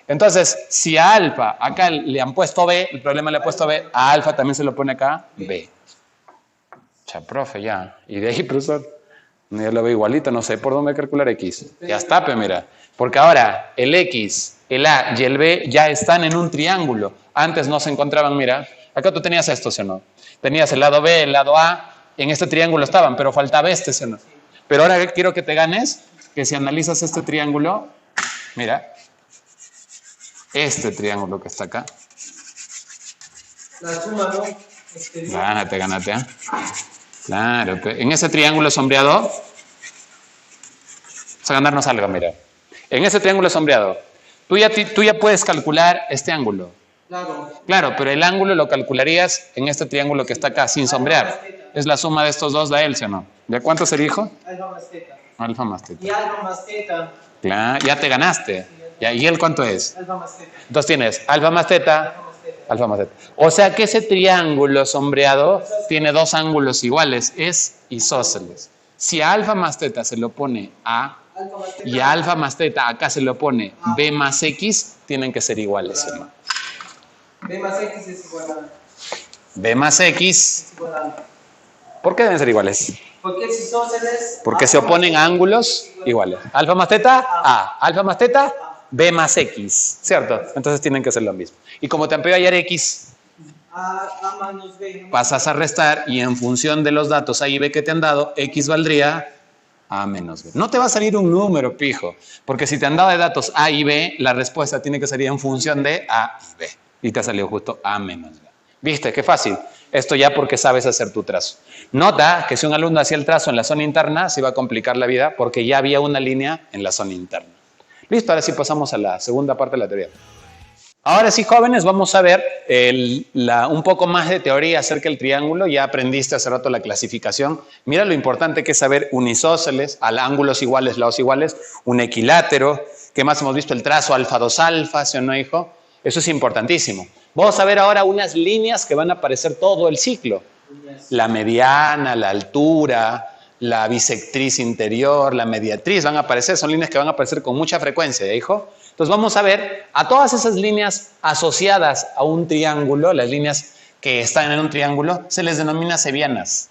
Speaker 1: Entonces, si a alfa acá le han puesto B, el problema le ha puesto B, a alfa también se lo pone acá B. Ya, profe, ya. Y de ahí, profesor. Ya lo veo igualito, no sé por dónde calcular X. Ya está, pero mira. Porque ahora el X, el A y el B ya están en un triángulo. Antes no se encontraban, mira. Acá tú tenías esto, ¿sí o no? Tenías el lado B, el lado A. En este triángulo estaban, pero faltaba este, ¿sí o no? Pero ahora quiero que te ganes que si analizas este triángulo, mira. Este triángulo que está acá.
Speaker 2: La suma, ¿no?
Speaker 1: Gánate, ¿eh? Claro, en ese triángulo sombreado, vamos a ganarnos algo, mira. En ese triángulo sombreado, tú ya puedes calcular este ángulo. Claro, pero el ángulo lo calcularías en este triángulo que está acá, sin sombrear. Es la suma de estos dos de él, ¿sí o no? ¿De cuánto se dijo?
Speaker 2: Alfa más teta.
Speaker 1: Alfa más teta.
Speaker 2: Y alfa más teta.
Speaker 1: Claro, ya te ganaste. Ya, ¿y él cuánto es?
Speaker 2: Alfa más teta.
Speaker 1: Entonces tienes alfa más teta. Alfa más teta. O sea que ese triángulo sombreado tiene dos ángulos iguales, es isósceles. Si a alfa más teta se lo pone A y a alfa más teta acá se lo pone B más X, tienen que ser iguales, hermano.
Speaker 2: B más X es igual a...
Speaker 1: B más X. ¿Por qué deben ser iguales?
Speaker 2: Porque es isósceles.
Speaker 1: Porque se oponen a ángulos iguales. Alfa más teta, A. Alfa más teta, B más X. ¿Cierto? Entonces tienen que ser lo mismo. Y como te amplió ayer X,
Speaker 2: A menos B.
Speaker 1: pasas a restar y en función de los datos A y B que te han dado, X valdría A menos B. No te va a salir un número, pijo. Porque si te han dado de datos A y B, la respuesta tiene que salir en función de A y B. Y te ha salido justo A menos B. ¿Viste? Qué fácil. Esto ya porque sabes hacer tu trazo. Nota que si un alumno hacía el trazo en la zona interna, se iba a complicar la vida porque ya había una línea en la zona interna. Listo, ahora sí pasamos a la segunda parte de la teoría. Ahora sí, jóvenes, vamos a ver un poco más de teoría acerca del triángulo. Ya aprendiste hace rato la clasificación. Mira lo importante que es saber un isósceles, ángulos iguales, lados iguales, un equilátero. ¿Qué más hemos visto? El trazo alfa 2 alfa, ¿sí o no, hijo? Eso es importantísimo. Vamos a ver ahora unas líneas que van a aparecer todo el ciclo. La mediana, la altura, la bisectriz interior, la mediatriz van a aparecer. Son líneas que van a aparecer con mucha frecuencia, hijo. Entonces vamos a ver a todas esas líneas asociadas a un triángulo, las líneas que están en un triángulo, se les denomina sevianas.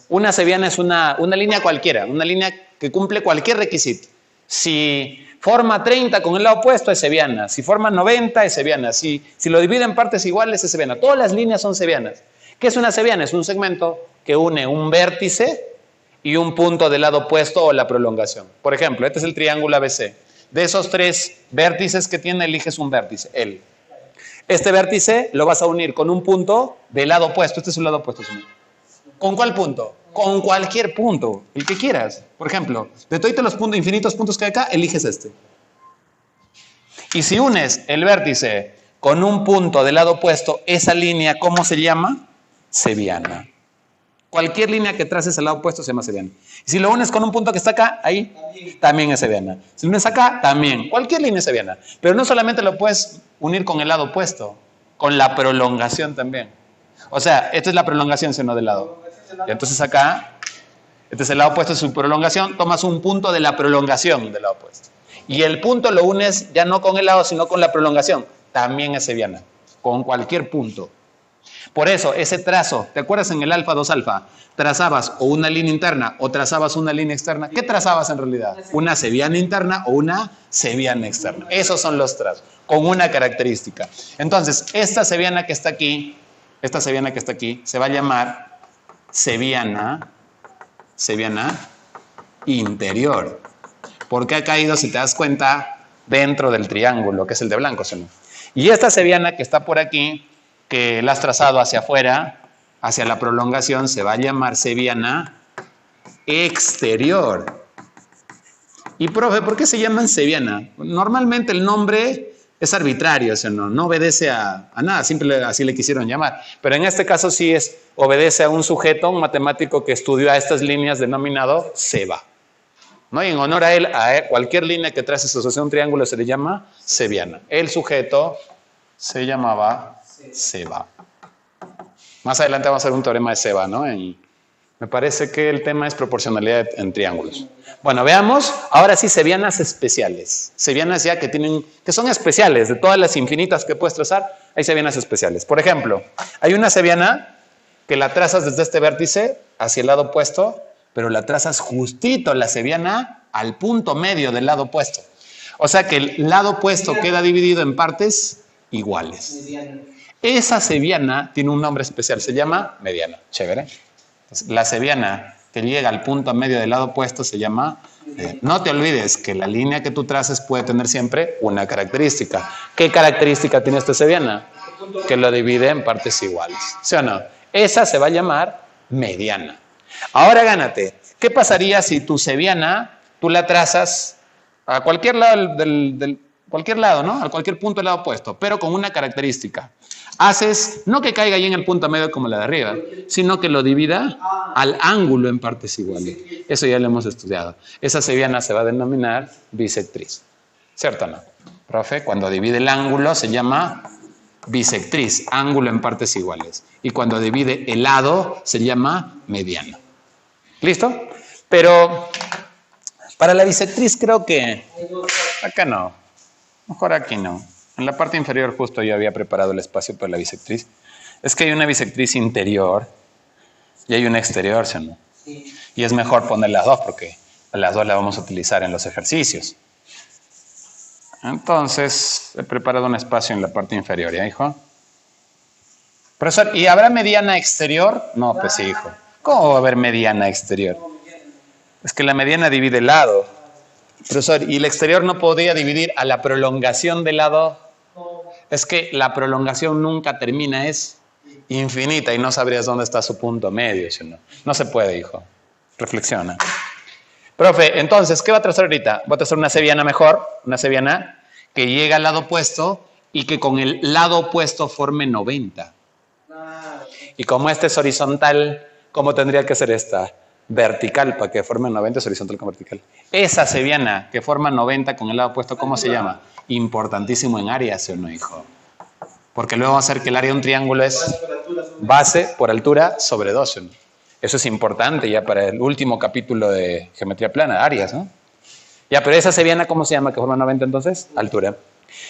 Speaker 1: Una seviana es una línea cualquiera, una línea que cumple cualquier requisito. Si forma 30 con el lado opuesto es seviana, si forma 90 es seviana, si lo divide en partes iguales es seviana. Todas las líneas son sevianas. ¿Qué es una seviana? Es un segmento que une un vértice y un punto del lado opuesto o la prolongación. Por ejemplo, este es el triángulo ABC. De esos 3 vértices que tiene, eliges un vértice, L. Este vértice lo vas a unir con un punto del lado opuesto. Este es el lado opuesto. ¿Con cuál punto? Con cualquier punto, el que quieras. Por ejemplo, de todos los puntos, infinitos puntos que hay acá, eliges este. Y si unes el vértice con un punto del lado opuesto, esa línea, ¿cómo se llama? Seviana. Cualquier línea que traces al lado opuesto se llama seviana. Y si lo unes con un punto que está acá, ahí también es seviana. Si lo unes acá, también. Cualquier línea es seviana. Pero no solamente lo puedes unir con el lado opuesto, con la prolongación también. O sea, esta es la prolongación, sino del lado. Y entonces acá, este es el lado opuesto de su prolongación, tomas un punto de la prolongación del lado opuesto. Y el punto lo unes ya no con el lado, sino con la prolongación. También es seviana. Con cualquier punto. Por eso, ese trazo, ¿te acuerdas en el alfa 2 alfa? Trazabas o una línea interna o trazabas una línea externa. ¿Qué trazabas en realidad? ¿Una seviana interna o una seviana externa? Esos son los trazos, con una característica. Entonces, esta seviana que está aquí, se va a llamar seviana interior. Porque ha caído, si te das cuenta, dentro del triángulo, que es el de blanco, ¿sí? Y esta seviana que está por aquí, que la has trazado hacia afuera, hacia la prolongación, se va a llamar seviana exterior. Y profe, ¿por qué se llaman seviana? Normalmente el nombre es arbitrario, o sea, no obedece a nada, siempre así le quisieron llamar. Pero en este caso sí obedece a un sujeto, un matemático que estudió a estas líneas denominado Seba. ¿No? Y en honor a él, cualquier línea que trace asociación a un triángulo se le llama seviana. El sujeto se llamaba Seba. Más adelante vamos a hacer un teorema de Seba, ¿no? Me parece que el tema es proporcionalidad en triángulos. Bueno, veamos, ahora sí, sevianas especiales. Sevianas ya que son especiales, de todas las infinitas que puedes trazar, hay sevianas especiales. Por ejemplo, hay una seviana que la trazas desde este vértice hacia el lado opuesto, pero la trazas justito, la seviana, al punto medio del lado opuesto. O sea que el lado opuesto queda dividido en partes iguales. Esa seviana tiene un nombre especial, se llama mediana. Chévere. La seviana que llega al punto medio del lado opuesto se llama... no te olvides que la línea que tú traces puede tener siempre una característica. ¿Qué característica tiene esta seviana? Que lo divide en partes iguales. ¿Sí o no? Esa se va a llamar mediana. Ahora gánate. ¿Qué pasaría si tu seviana tú la trazas a cualquier lado cualquier lado, ¿no? A cualquier punto del lado opuesto, pero con una característica. Haces, no que caiga ahí en el punto medio como la de arriba, sino que lo divida al ángulo en partes iguales. Eso ya lo hemos estudiado. Esa seviana se va a denominar bisectriz. ¿Cierto o no? Profe, cuando divide el ángulo se llama bisectriz, ángulo en partes iguales. Y cuando divide el lado se llama mediano. ¿Listo? Pero para la bisectriz creo que acá no. Mejor aquí no. En la parte inferior justo yo había preparado el espacio para la bisectriz. Es que hay una bisectriz interior y hay una exterior, ¿sí o no? Sí. Y es mejor poner las dos porque las dos las vamos a utilizar en los ejercicios. Entonces, he preparado un espacio en la parte inferior, ¿ya, hijo? Profesor, ¿y habrá mediana exterior? No, pues sí, hijo. ¿Cómo va a haber mediana exterior? Es que la mediana divide el lado. Profesor, ¿y el exterior no podría dividir a la prolongación del lado? Es que la prolongación nunca termina, es infinita y no sabrías dónde está su punto medio, ¿sí o no? No se puede, hijo. Reflexiona. Profe, entonces, ¿qué va a trazar ahorita? Voy a trazar una seviana mejor, una seviana que llega al lado opuesto y que con el lado opuesto forme 90. Y como este es horizontal, ¿cómo tendría que ser esta? Vertical, para que forme 90 es horizontal con vertical. Esa seviana que forma 90 con el lado opuesto, ¿cómo se llama? Importantísimo en área, ¿sí o no, hijo? Porque luego va a ser que el área de un triángulo es base por altura sobre 2, ¿sí o no? Eso es importante ya para el último capítulo de geometría plana, áreas, ¿no? Ya, pero esa seviana, ¿cómo se llama? Que forma 90 entonces, altura.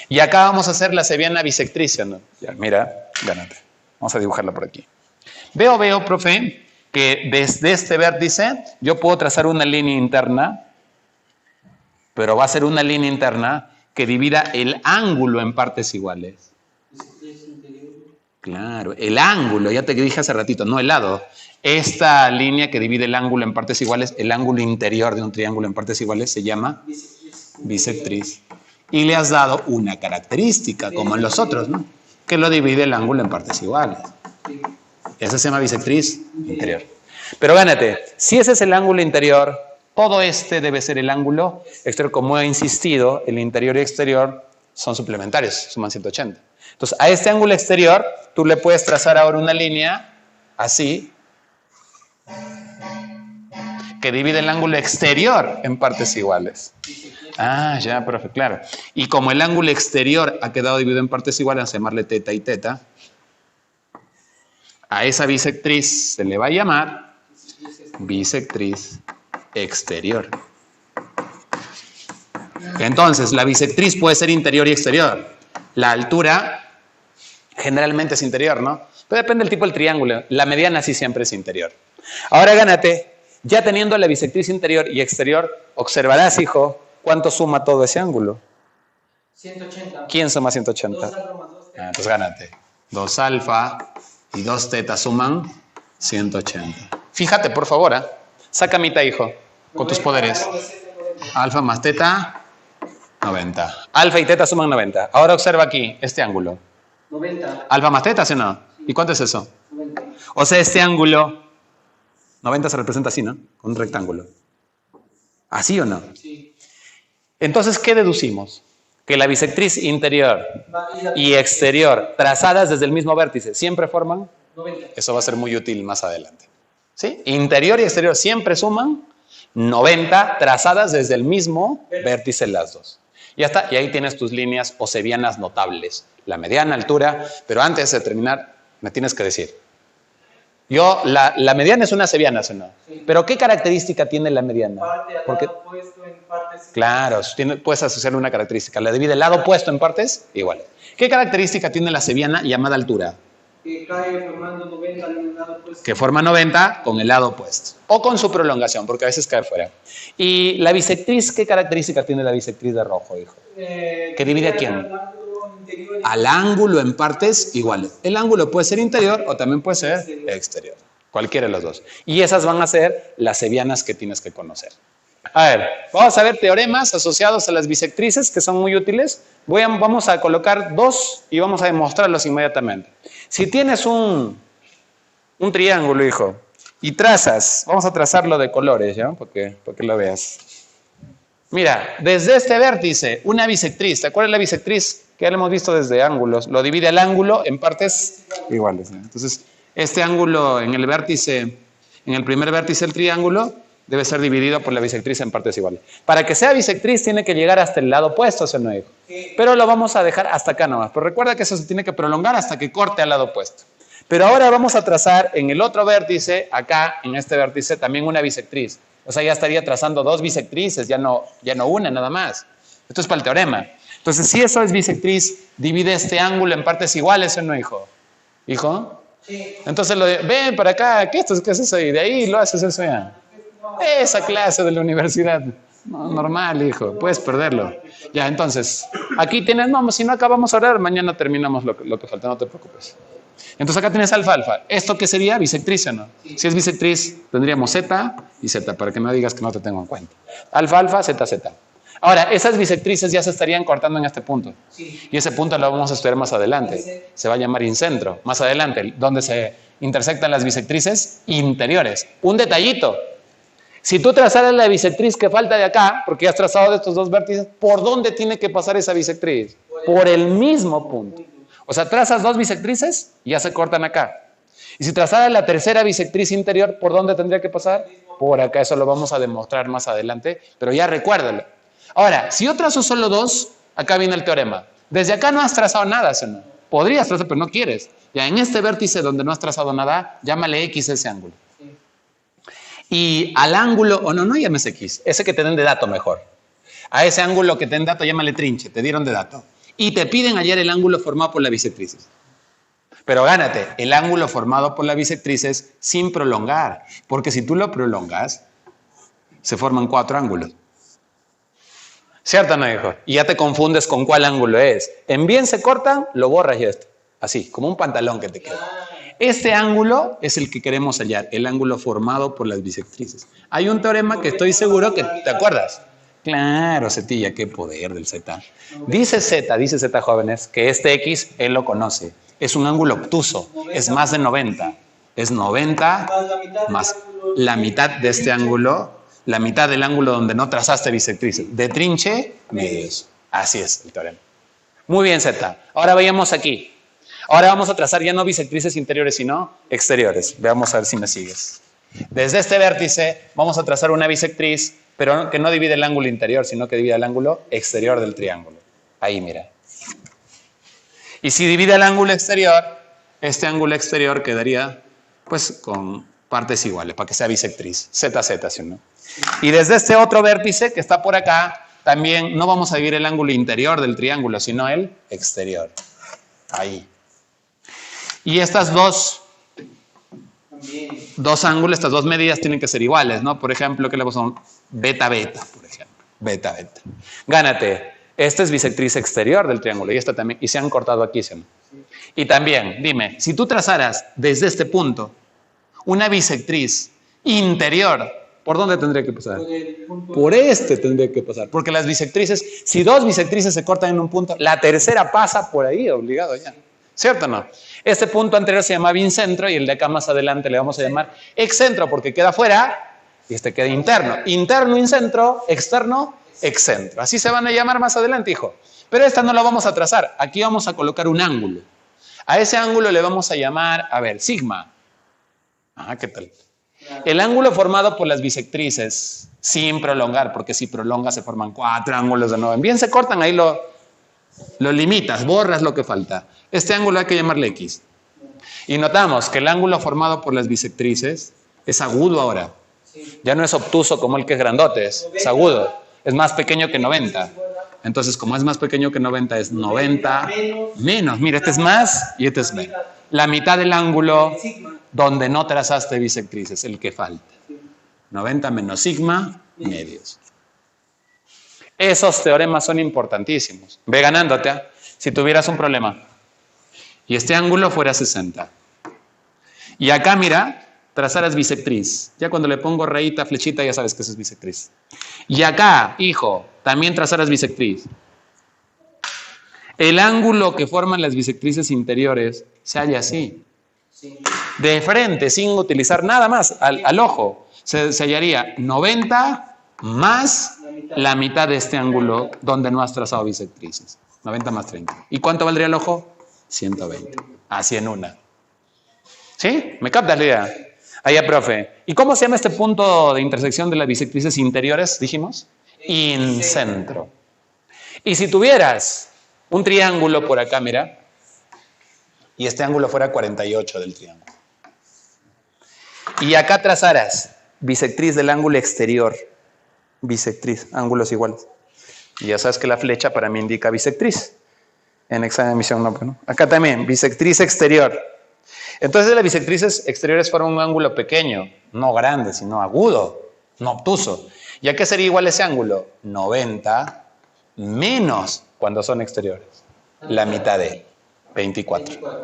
Speaker 1: Y acá vamos a hacer la seviana bisectriz, ¿sí o no? Ya, mira, gánate. Vamos a dibujarla por aquí. Veo, profe, que desde este vértice yo puedo trazar una línea interna, pero va a ser una línea interna que divida el ángulo en partes iguales. Claro, el ángulo, ya te dije hace ratito, no el lado. Esta línea que divide el ángulo en partes iguales, el ángulo interior de un triángulo en partes iguales, se llama bisectriz. Y le has dado una característica, como en los otros, ¿no? Que lo divide el ángulo en partes iguales. Esa se llama bisectriz interior. Pero gánate, si ese es el ángulo interior, todo este debe ser el ángulo exterior. Como he insistido, el interior y exterior son suplementarios, suman 180. Entonces, a este ángulo exterior, tú le puedes trazar ahora una línea así, que divide el ángulo exterior en partes iguales. Ah, ya, profe, claro. Y como el ángulo exterior ha quedado dividido en partes iguales, vamos a llamarle teta y teta. A esa bisectriz se le va a llamar bisectriz exterior. Entonces, la bisectriz puede ser interior y exterior. La altura generalmente es interior, ¿no? Pero depende del tipo del triángulo. La mediana sí siempre es interior. Ahora gánate. Ya teniendo la bisectriz interior y exterior, observarás, hijo, cuánto suma todo ese ángulo.
Speaker 2: 180.
Speaker 1: ¿Quién suma 180?
Speaker 2: 2 alfa más 2 teta.
Speaker 1: Entonces gánate. 2 alfa y 2 teta suman 180. Fíjate, por favor, ¿eh? Saca mitad, hijo, con tus poderes. Alfa más teta, 90. Alfa y teta suman 90. Ahora observa aquí este ángulo.
Speaker 2: 90.
Speaker 1: Alfa más teta, ¿sí o no? ¿Y cuánto es eso?
Speaker 2: 90.
Speaker 1: O sea, este ángulo, 90 se representa así, ¿no? Con un rectángulo. ¿Así o no?
Speaker 2: Sí.
Speaker 1: Entonces, ¿qué deducimos? Que la bisectriz interior y exterior, trazadas desde el mismo vértice, ¿siempre forman?
Speaker 2: 90.
Speaker 1: Eso va a ser muy útil más adelante. ¿Sí? Interior y exterior siempre suman 90, trazadas desde el mismo vértice las dos. Ya está, y ahí tienes tus líneas osevianas notables. La mediana, altura, pero antes de terminar, me tienes que decir. La mediana es una seviana, ¿no?
Speaker 2: Sí.
Speaker 1: Pero ¿qué característica tiene la mediana?
Speaker 2: Parte al
Speaker 1: Porque,
Speaker 2: lado opuesto en partes.
Speaker 1: claro, puedes asociarle una característica. La divide el lado opuesto en partes iguales. ¿Qué característica tiene la seviana llamada altura?
Speaker 2: Que cae formando 90 en el lado opuesto.
Speaker 1: Que forma 90 con el lado opuesto. O con su prolongación, porque a veces cae fuera. ¿Y la bisectriz, qué característica tiene la bisectriz de rojo, hijo? ¿Que divide a quién? Al ángulo en partes iguales. El ángulo puede ser interior o también puede ser exterior. Cualquiera de los dos. Y esas van a ser las sevianas que tienes que conocer. A ver, vamos a ver teoremas asociados a las bisectrices que son muy útiles. Vamos a colocar dos y vamos a demostrarlos inmediatamente. Si tienes un triángulo, hijo, y trazas, vamos a trazarlo de colores, ¿ya? Porque lo veas. Mira, desde este vértice, una bisectriz, ¿te acuerdas la bisectriz? Que ya lo hemos visto desde ángulos, lo divide al ángulo en partes iguales, ¿no? Entonces, este ángulo en el vértice, en el primer vértice del triángulo, debe ser dividido por la bisectriz en partes iguales. Para que sea bisectriz tiene que llegar hasta el lado opuesto, ¿sí o no, hijo? Pero lo vamos a dejar hasta acá nomás. Pero recuerda que eso se tiene que prolongar hasta que corte al lado opuesto. Pero ahora vamos a trazar en el otro vértice, acá, en este vértice, también una bisectriz. O sea, ya estaría trazando dos bisectrices, ya no una nada más. Esto es para el teorema. Entonces, si eso es bisectriz, divide este ángulo en partes iguales, ¿sí o no, hijo? ¿Hijo?
Speaker 2: Sí.
Speaker 1: Entonces, ven para acá, ¿qué es eso? Y de ahí lo haces eso ya. Esa clase de la universidad. No, normal, hijo, puedes perderlo. Ya, entonces, aquí tienes, no, si no acabamos a orar, mañana terminamos lo que falta, no te preocupes. Entonces acá tienes alfa, alfa. ¿Esto qué sería? ¿Bisectriz o no? Sí. Si es bisectriz, tendríamos Z y Z, para que no digas que no te tengo en cuenta. Alfa, alfa, Z, Z. Ahora, esas bisectrices ya se estarían cortando en este punto. Sí. Y ese punto lo vamos a estudiar más adelante. Se va a llamar incentro, más adelante, donde se intersectan las bisectrices interiores. Un detallito. Si tú trazaras la bisectriz que falta de acá, porque ya has trazado de estos dos vértices, ¿por dónde tiene que pasar esa bisectriz? Por el mismo punto. O sea, trazas dos bisectrices y ya se cortan acá. Y si trazaras la tercera bisectriz interior, ¿por dónde tendría que pasar? Por acá, eso lo vamos a demostrar más adelante, pero ya recuérdalo. Ahora, si yo trazo solo dos, acá viene el teorema. Desde acá no has trazado nada, ¿sí o no? Podrías trazar, pero no quieres. Ya en este vértice donde no has trazado nada, llámale X ese ángulo. Y al ángulo, o no llames X, ese que te den de dato mejor. A ese ángulo que te den dato, llámale trinche, te dieron de dato. Y te piden hallar el ángulo formado por las bisectrices. Pero gánate, el ángulo formado por las bisectrices sin prolongar. Porque si tú lo prolongas, se forman cuatro ángulos. ¿Cierto o no, hijo? Y ya te confundes con cuál ángulo es. En bien se cortan, lo borras y esto. Así, como un pantalón que te queda. Este ángulo es el que queremos hallar, el ángulo formado por las bisectrices. Hay un teorema que estoy seguro que te acuerdas. Claro, Zetilla, qué poder del Z. Dice Z, jóvenes, que este X él lo conoce. Es un ángulo obtuso, es más de 90. es 90 más la mitad de este ángulo, la mitad del ángulo donde no trazaste bisectrices. De trinche, medios. Así es el teorema. Muy bien, Z. Ahora vayamos aquí. Ahora vamos a trazar ya no bisectrices interiores, sino exteriores. Veamos a ver si me sigues. Desde este vértice vamos a trazar una bisectriz, pero que no divide el ángulo interior, sino que divide el ángulo exterior del triángulo. Ahí, mira. Y si divide el ángulo exterior, este ángulo exterior quedaría pues con partes iguales, para que sea bisectriz. ZZ, ¿sí o no? Y desde este otro vértice que está por acá, también no vamos a dividir el ángulo interior del triángulo, sino el exterior. Ahí. Y estas dos ángulos, estas dos medidas tienen que ser iguales, ¿no? Por ejemplo, ¿qué le pasó? Beta, beta, por ejemplo. Beta, beta. Gánate. Esta es bisectriz exterior del triángulo y esta también. Y se han cortado aquí, ¿sí? Y también, dime, si tú trazaras desde este punto una bisectriz interior, ¿por dónde tendría que pasar? Por este tendría que pasar. Porque las bisectrices, si dos bisectrices se cortan en un punto, la tercera pasa por ahí, obligado ya. ¿Cierto o no? Este punto anterior se llama bincentro y el de acá más adelante le vamos a llamar excentro porque queda fuera y este queda interno. Interno, incentro, externo, excentro. Así se van a llamar más adelante, hijo. Pero esta no la vamos a trazar. Aquí vamos a colocar un ángulo. A ese ángulo le vamos a llamar, a ver, sigma. Ah, ¿qué tal? El ángulo formado por las bisectrices sin prolongar, porque si prolonga se forman 4 ángulos de nuevo. Bien se cortan, ahí lo limitas, borras lo que falta. Este ángulo hay que llamarle X. Y notamos que el ángulo formado por las bisectrices es agudo ahora. Ya no es obtuso como el que es grandote, es agudo. Es más pequeño que 90. Entonces, como es más pequeño que 90, es 90 menos. Mira, este es más y este es menos. La mitad del ángulo donde no trazaste bisectrices, el que falta. 90 menos sigma, medios. Esos teoremas son importantísimos. Ve ganándote, ¿eh? Si tuvieras un problema y este ángulo fuera 60. Y acá, mira, trazaras bisectriz. Ya cuando le pongo rayita, flechita, ya sabes que eso es bisectriz. Y acá, hijo, también trazaras bisectriz. El ángulo que forman las bisectrices interiores se halla así. De frente, sin utilizar nada más, al ojo, se hallaría 90 más la mitad de este ángulo donde no has trazado bisectrices. 90 más 30. ¿Y cuánto valdría el ojo? 120. Así en una. ¿Sí? ¿Me captas la idea? Allá, profe. ¿Y cómo se llama este punto de intersección de las bisectrices interiores, dijimos? Incentro. Y si tuvieras un triángulo por acá, mira, y este ángulo fuera 48 del triángulo, y acá trazaras bisectriz del ángulo exterior, bisectriz, ángulos iguales. Y ya sabes que la flecha para mí indica bisectriz. En examen de admisión no, bueno. Acá también, bisectriz exterior. Entonces las bisectrices exteriores fueron un ángulo pequeño, no grande, sino agudo, no obtuso. ¿Y a qué sería igual ese ángulo? 90 menos cuando son exteriores. La mitad de 24.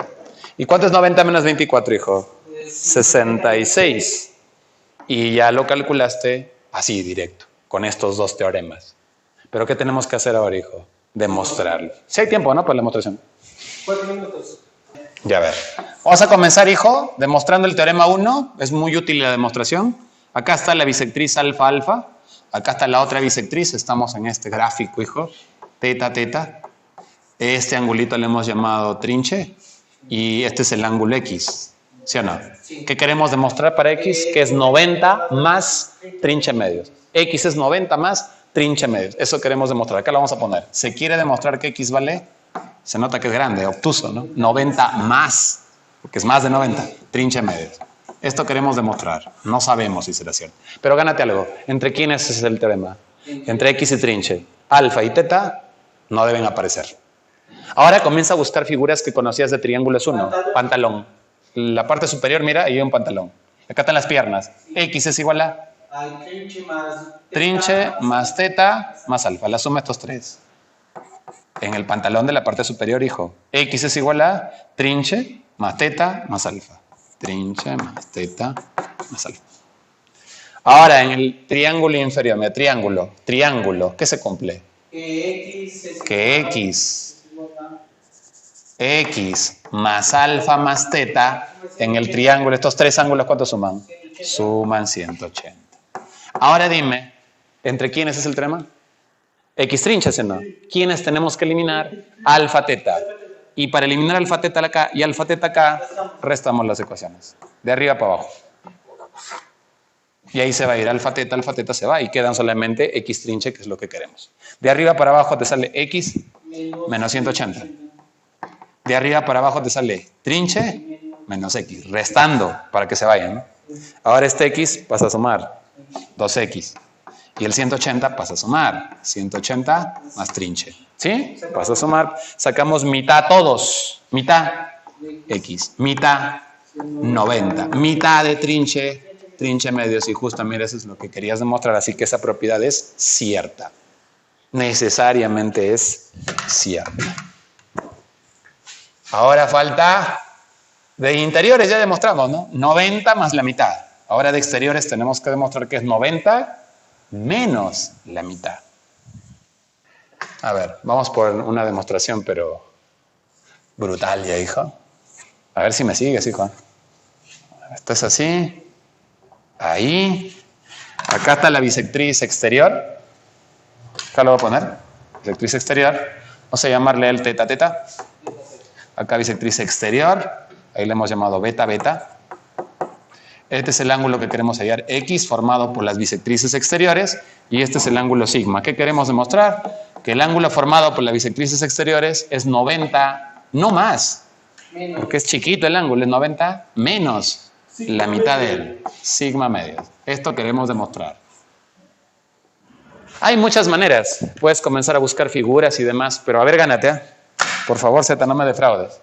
Speaker 1: ¿Y cuánto es 90 menos 24, hijo? 66. Y ya lo calculaste así, directo, con estos dos teoremas. ¿Pero qué tenemos que hacer ahora, hijo? Demostrarlo. Si hay tiempo, ¿no? Para la demostración.
Speaker 2: 4 minutos.
Speaker 1: Ya a ver. Vamos a comenzar, hijo, demostrando el teorema 1. Es muy útil la demostración. Acá está la bisectriz alfa, alfa. Acá está la otra bisectriz. Estamos en este gráfico, hijo. Teta, teta. Este angulito le hemos llamado trinche. Y este es el ángulo X. ¿Sí o no? Sí. ¿Qué queremos demostrar para X? Que es 90 más trinche medios. X es 90 más trinche medios. Eso queremos demostrar. Acá lo vamos a poner. Se quiere demostrar que X vale... Se nota que es grande, obtuso, ¿no? 90 más, porque es más de 90, trinche medios. Esto queremos demostrar. No sabemos si será cierto. Pero gánate algo. ¿Entre quiénes es el teorema? Entre X y trinche. Alfa y teta no deben aparecer. Ahora comienza a buscar figuras que conocías de triángulos 1. Pantalón. La parte superior, mira, ahí hay un pantalón. Acá están las piernas. X es igual a... Trinche más teta más alfa. La suma de estos tres. En el pantalón de la parte superior, hijo. X es igual a trinche más teta más alfa. Trinche más teta más alfa. Ahora, en el triángulo inferior, mira, triángulo, ¿qué se cumple? Que X X más alfa más teta en el triángulo. Estos tres ángulos, ¿cuánto suman? Suman 180. Ahora dime, ¿entre quiénes es el tema? X trinches, ¿no? ¿Quiénes tenemos que eliminar? Alfa teta. Y para eliminar alfa teta acá y alfa teta acá, restamos las ecuaciones. De arriba para abajo. Y ahí se va a ir alfa teta se va y quedan solamente X trinche, que es lo que queremos. De arriba para abajo te sale X menos 180. De arriba para abajo te sale trinche menos X, restando para que se vayan, ¿no? Ahora este X pasa a sumar 2X. Y el 180 pasa a sumar 180 más trinche. ¿Sí? Pasa a sumar. Sacamos mitad todos. Mitad X. Mitad 90. Mitad de trinche medios. Y justamente eso es lo que querías demostrar. Así que esa propiedad es cierta. Necesariamente es cierta. Ahora falta de interiores, ya demostramos, ¿no? 90 más la mitad. Ahora de exteriores tenemos que demostrar que es 90 menos la mitad. A ver, vamos por una demostración, pero brutal ya, hijo. A ver si me sigues, hijo. Esto es así. Ahí. Acá está la bisectriz exterior. Acá lo voy a poner. Bisectriz exterior. Vamos a llamarle el teta, teta. Acá bisectriz exterior. Ahí le hemos llamado beta, beta. Este es el ángulo que queremos hallar, X, formado por las bisectrices exteriores, y este es el ángulo sigma. ¿Qué queremos demostrar? Que el ángulo formado por las bisectrices exteriores es 90, no más, porque es chiquito el ángulo, es 90 menos la mitad de él, sigma medios. Esto queremos demostrar. Hay muchas maneras, puedes comenzar a buscar figuras y demás, pero a ver, gánate, ¿eh? Por favor, Z, no me defraudes.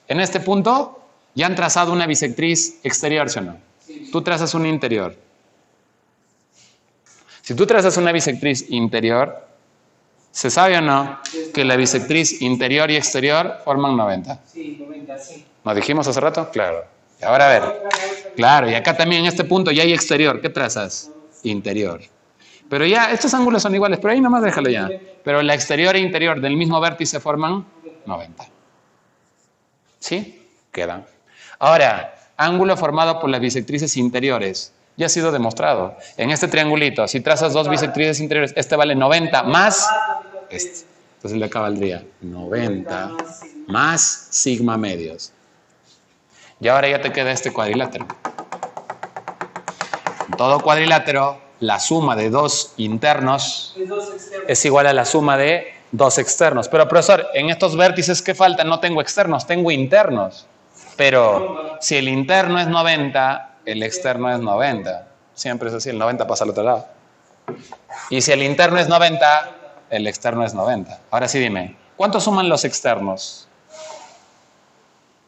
Speaker 1: En este punto ya han trazado una bisectriz exterior, ¿sí o no? Tú trazas un interior. Si tú trazas una bisectriz interior, ¿se sabe o no que la bisectriz interior y exterior forman 90?
Speaker 2: Sí, 90, sí.
Speaker 1: ¿Nos dijimos hace rato? Claro. Y ahora a ver. Claro, y acá también en este punto ya hay exterior. ¿Qué trazas? Interior. Pero ya, estos ángulos son iguales, pero ahí nomás déjalo ya. Pero la exterior e interior del mismo vértice forman 90. ¿Sí? Quedan. Ahora, ángulo formado por las bisectrices interiores. Ya ha sido demostrado. En este triangulito, si trazas dos bisectrices interiores, este vale 90 más este. Entonces de acá valdría 90 más sigma medios. Y ahora ya te queda este cuadrilátero. En todo cuadrilátero, la suma de dos internos es igual a la suma de dos externos. Pero profesor, en estos vértices que faltan no tengo externos, tengo internos. Pero si el interno es 90, el externo es 90. Siempre es así, el 90 pasa al otro lado. Y si el interno es 90, el externo es 90. Ahora sí dime, ¿cuánto suman los externos?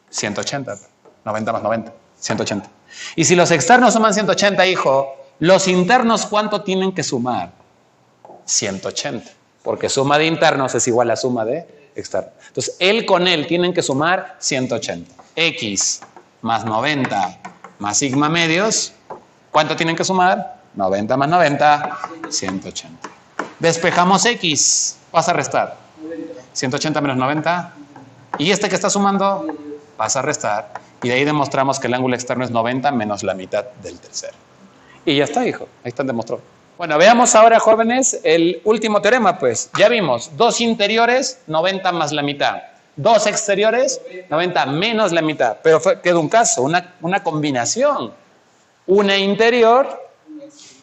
Speaker 1: 180. 90 más 90, 180. Y si los externos suman 180, hijo, los internos, ¿cuánto tienen que sumar? 180. Porque suma de internos es igual a suma de externos. Entonces, él con él tienen que sumar 180. X más 90 más sigma medios, ¿cuánto tienen que sumar? 90 más 90, 180. Despejamos X, vas a restar. 180 menos 90. Y este que está sumando, vas a restar. Y de ahí demostramos que el ángulo externo es 90 menos la mitad del tercero. Y ya está, hijo. Ahí está demostrado. Bueno, veamos ahora, jóvenes, el último teorema, pues. Ya vimos, dos interiores, 90 más la mitad. Dos exteriores, 90 menos la mitad. Pero queda un caso, una combinación. Una interior,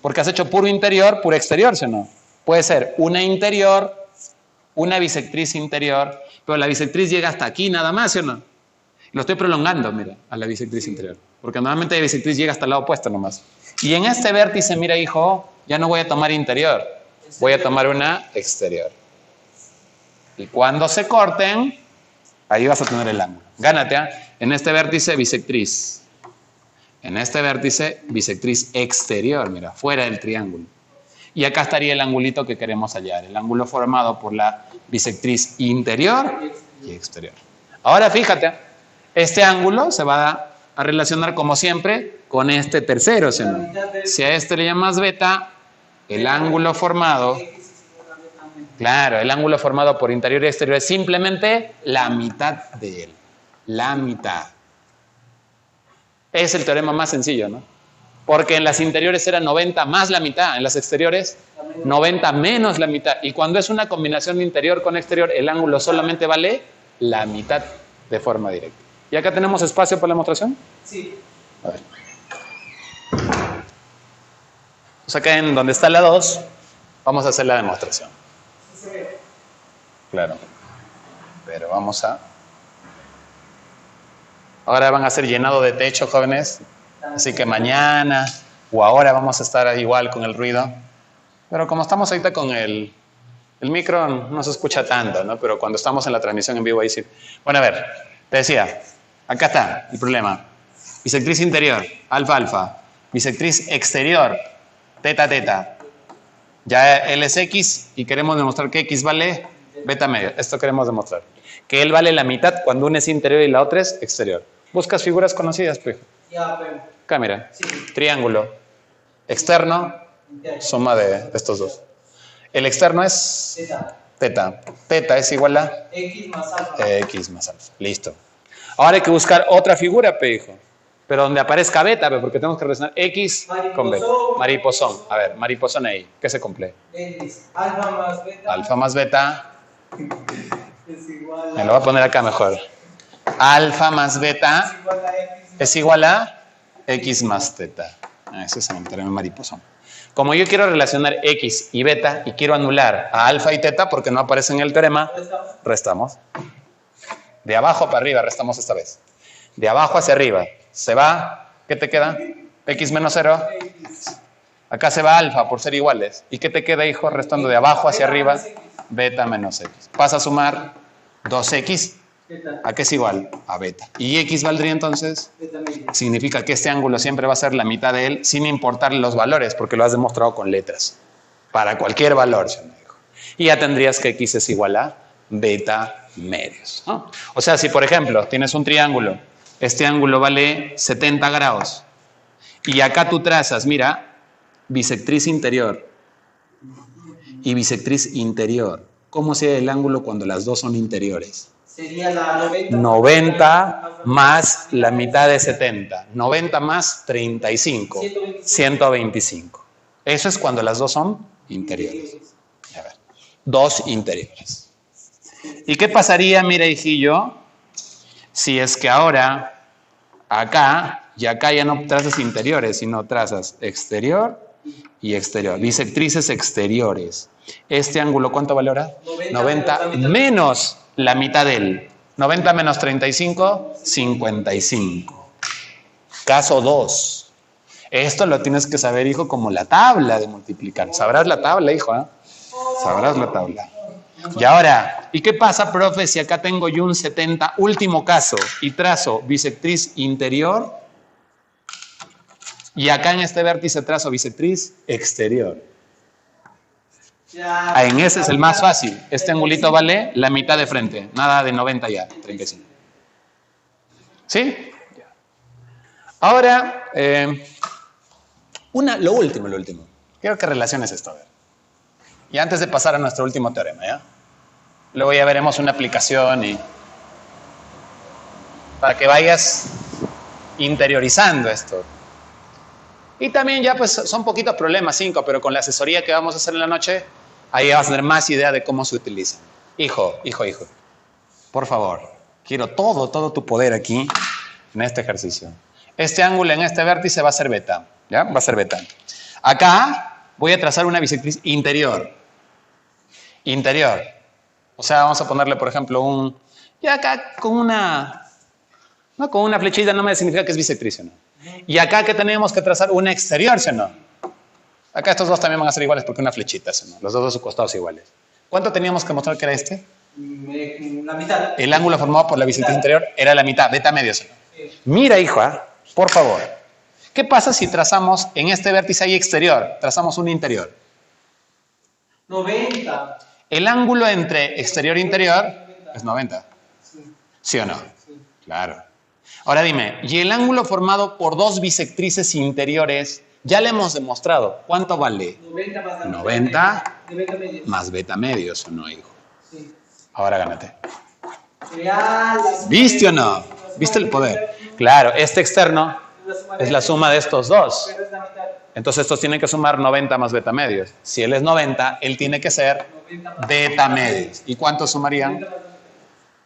Speaker 1: porque has hecho puro interior, puro exterior, ¿sí o no? Puede ser una interior, una bisectriz interior, pero la bisectriz llega hasta aquí nada más, ¿sí o no? Lo estoy prolongando, mira, a la bisectriz interior. Porque normalmente la bisectriz llega hasta el lado opuesto nomás. Y en este vértice, mira, hijo, ya no voy a tomar interior. Voy a tomar una exterior. Y cuando se corten, ahí vas a tener el ángulo. Gánate, ¿eh? En este vértice, bisectriz. En este vértice, bisectriz exterior, mira, fuera del triángulo. Y acá estaría el angulito que queremos hallar. El ángulo formado por la bisectriz interior y exterior. Ahora fíjate, este ángulo se va a relacionar como siempre con este tercero. Si a este le llamas beta, el ángulo formado, claro, el ángulo formado por interior y exterior es simplemente la mitad de él. la mitad. Es el teorema más sencillo, ¿no? Porque en las interiores era 90 más la mitad, en las exteriores 90 menos la mitad. Y cuando es una combinación de interior con exterior, el ángulo solamente vale la mitad de forma directa. ¿Y acá tenemos espacio para la demostración?
Speaker 2: Sí.
Speaker 1: A ver. Pues acá en donde está la 2, vamos a hacer la demostración.
Speaker 2: Sí se ve.
Speaker 1: Claro. Pero vamos a... Ahora van a ser llenado de techo, jóvenes. Así que mañana o ahora vamos a estar igual con el ruido. Pero como estamos ahorita con el micro, no se escucha tanto, ¿no? Pero cuando estamos en la transmisión en vivo ahí sí. Bueno, a ver, te decía, acá está el problema. Bisectriz interior, alfa, alfa. Bisectriz exterior, teta, teta. Ya él es X y queremos demostrar que X vale beta medio. Esto queremos demostrar. Que él vale la mitad cuando una es interior y la otra es exterior. ¿Buscas figuras conocidas, pues?
Speaker 2: Ya, bueno.
Speaker 1: Acá, mira.
Speaker 2: Sí.
Speaker 1: Triángulo. Externo, suma de estos dos. El externo es
Speaker 2: Teta.
Speaker 1: teta. Teta es igual a
Speaker 2: X más alfa.
Speaker 1: X más alfa. Listo. Ahora hay que buscar otra figura, pe, hijo. Pero donde aparezca beta, pe, porque tenemos que relacionar X con beta. Mariposón. A ver, mariposón ahí. ¿Qué se cumple?
Speaker 2: Es alfa más beta.
Speaker 1: Alfa más beta.
Speaker 2: Es igual a...
Speaker 1: Me lo voy a poner acá mejor. Alfa más beta
Speaker 2: Es igual a X.
Speaker 1: es igual a X más teta. Ese es el teorema mariposón. Como yo quiero relacionar X y beta y quiero anular a alfa y teta porque no aparece en el teorema, restamos. De abajo para arriba restamos esta vez. De abajo hacia arriba. Se va, ¿qué te queda? X menos 0. Acá se va alfa por ser iguales. ¿Y qué te queda, hijo? Restando de abajo hacia arriba, beta menos X. Pasa a sumar 2X. ¿A qué es igual? A beta. ¿Y X valdría entonces?
Speaker 2: Beta medio.
Speaker 1: Significa que este ángulo siempre va a ser la mitad de él sin importar los valores, porque lo has demostrado con letras. Para cualquier valor, se me dijo. Y ya tendrías que X es igual a beta medios, ¿no? O sea, si por ejemplo tienes un triángulo, este ángulo vale 70 grados, y acá tú trazas, mira, bisectriz interior y bisectriz interior. ¿Cómo sería el ángulo cuando las dos son interiores?
Speaker 2: Sería la 90.
Speaker 1: 90 más la mitad de 70. 90 más 35. 125. Eso es cuando las dos son interiores. A ver, dos interiores. ¿Y qué pasaría, mira, hijillo, si es que ahora acá y acá ya no trazas interiores, sino trazas exterior y exterior? Bisectrices exteriores. Este ángulo, ¿cuánto vale ahora? 90 menos la mitad de él. 90 menos 35, 55. Caso 2. Esto lo tienes que saber, hijo, como la tabla de multiplicar. Sabrás la tabla, hijo, ¿eh? Sabrás la tabla. Y ahora, ¿y qué pasa, profe, si acá tengo yo un 70, último caso, y trazo bisectriz interior, y acá en este vértice trazo bisectriz exterior? En ese es el más fácil. Este angulito vale la mitad de frente. Nada de 90 ya, 35. ¿Sí? Ahora, lo último. Quiero que relaciones esto. A ver. Y antes de pasar a nuestro último teorema, ¿ya? Luego ya veremos una aplicación y para que vayas interiorizando esto. Y también ya pues son poquitos problemas, 5, pero con la asesoría que vamos a hacer en la noche, ahí vas a tener más idea de cómo se utilizan. Hijo, por favor, quiero todo tu poder aquí en este ejercicio. Este ángulo en este vértice va a ser beta, ¿ya? Va a ser beta. Acá voy a trazar una bisectriz interior. Interior. O sea, vamos a ponerle, por ejemplo, ya acá con una flechita no me significa que es bisectriz, ¿no? Y acá que tenemos que trazar una exterior, ¿sí o no? Acá estos dos también van a ser iguales porque una flechita, ¿sí o no? Los dos de sus costados iguales. ¿Cuánto teníamos que mostrar que era este?
Speaker 2: La mitad.
Speaker 1: El ángulo formado por la bisectriz interior era la mitad, beta medio, ¿sí o no? Sí. Mira, hijo, por favor. ¿Qué pasa si trazamos en este vértice ahí exterior? Trazamos un interior.
Speaker 2: 90.
Speaker 1: El ángulo entre exterior e interior es 90.
Speaker 2: Sí.
Speaker 1: ¿Sí o no? Sí. Claro. Ahora dime, ¿y el ángulo formado por dos bisectrices interiores? Ya le hemos demostrado. ¿Cuánto vale?
Speaker 2: 90 más
Speaker 1: 90
Speaker 2: beta medios.
Speaker 1: Más beta medios, ¿o no, hijo?
Speaker 2: Sí.
Speaker 1: Ahora gánate.
Speaker 2: Real.
Speaker 1: ¿Viste o no? ¿Viste el poder? Claro, este externo es la suma de estos dos.
Speaker 2: Pero es la mitad.
Speaker 1: Entonces estos tienen que sumar 90 más beta medios. Si él es 90, él tiene que ser beta medios. ¿Y cuántos sumarían?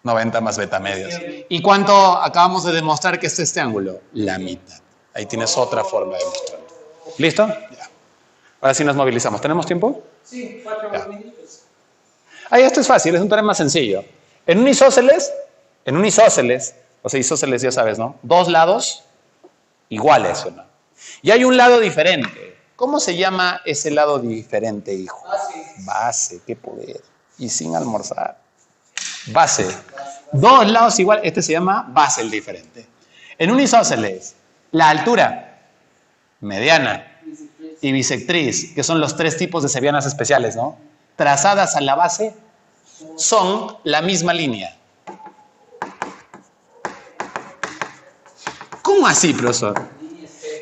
Speaker 1: 90 más beta medios. ¿Y cuánto acabamos de demostrar que es este ángulo? La mitad. Ahí tienes otra forma de demostrarlo. ¿Listo? Ya. Ahora sí nos movilizamos. ¿Tenemos tiempo?
Speaker 2: Sí, 4 minutos.
Speaker 1: Ahí esto es fácil, es un teorema sencillo. En un isósceles, o sea, isósceles ya sabes, ¿no? Dos lados iguales, ¿o no? Y hay un lado diferente. ¿Cómo se llama ese lado diferente, hijo? Base, qué poder. Y sin almorzar. Base. Dos lados iguales, este se llama base el diferente. En un isósceles, la altura, mediana y bisectriz, que son los tres tipos de sevianas especiales, ¿no? Trazadas a la base, son la misma línea. ¿Cómo así, profesor?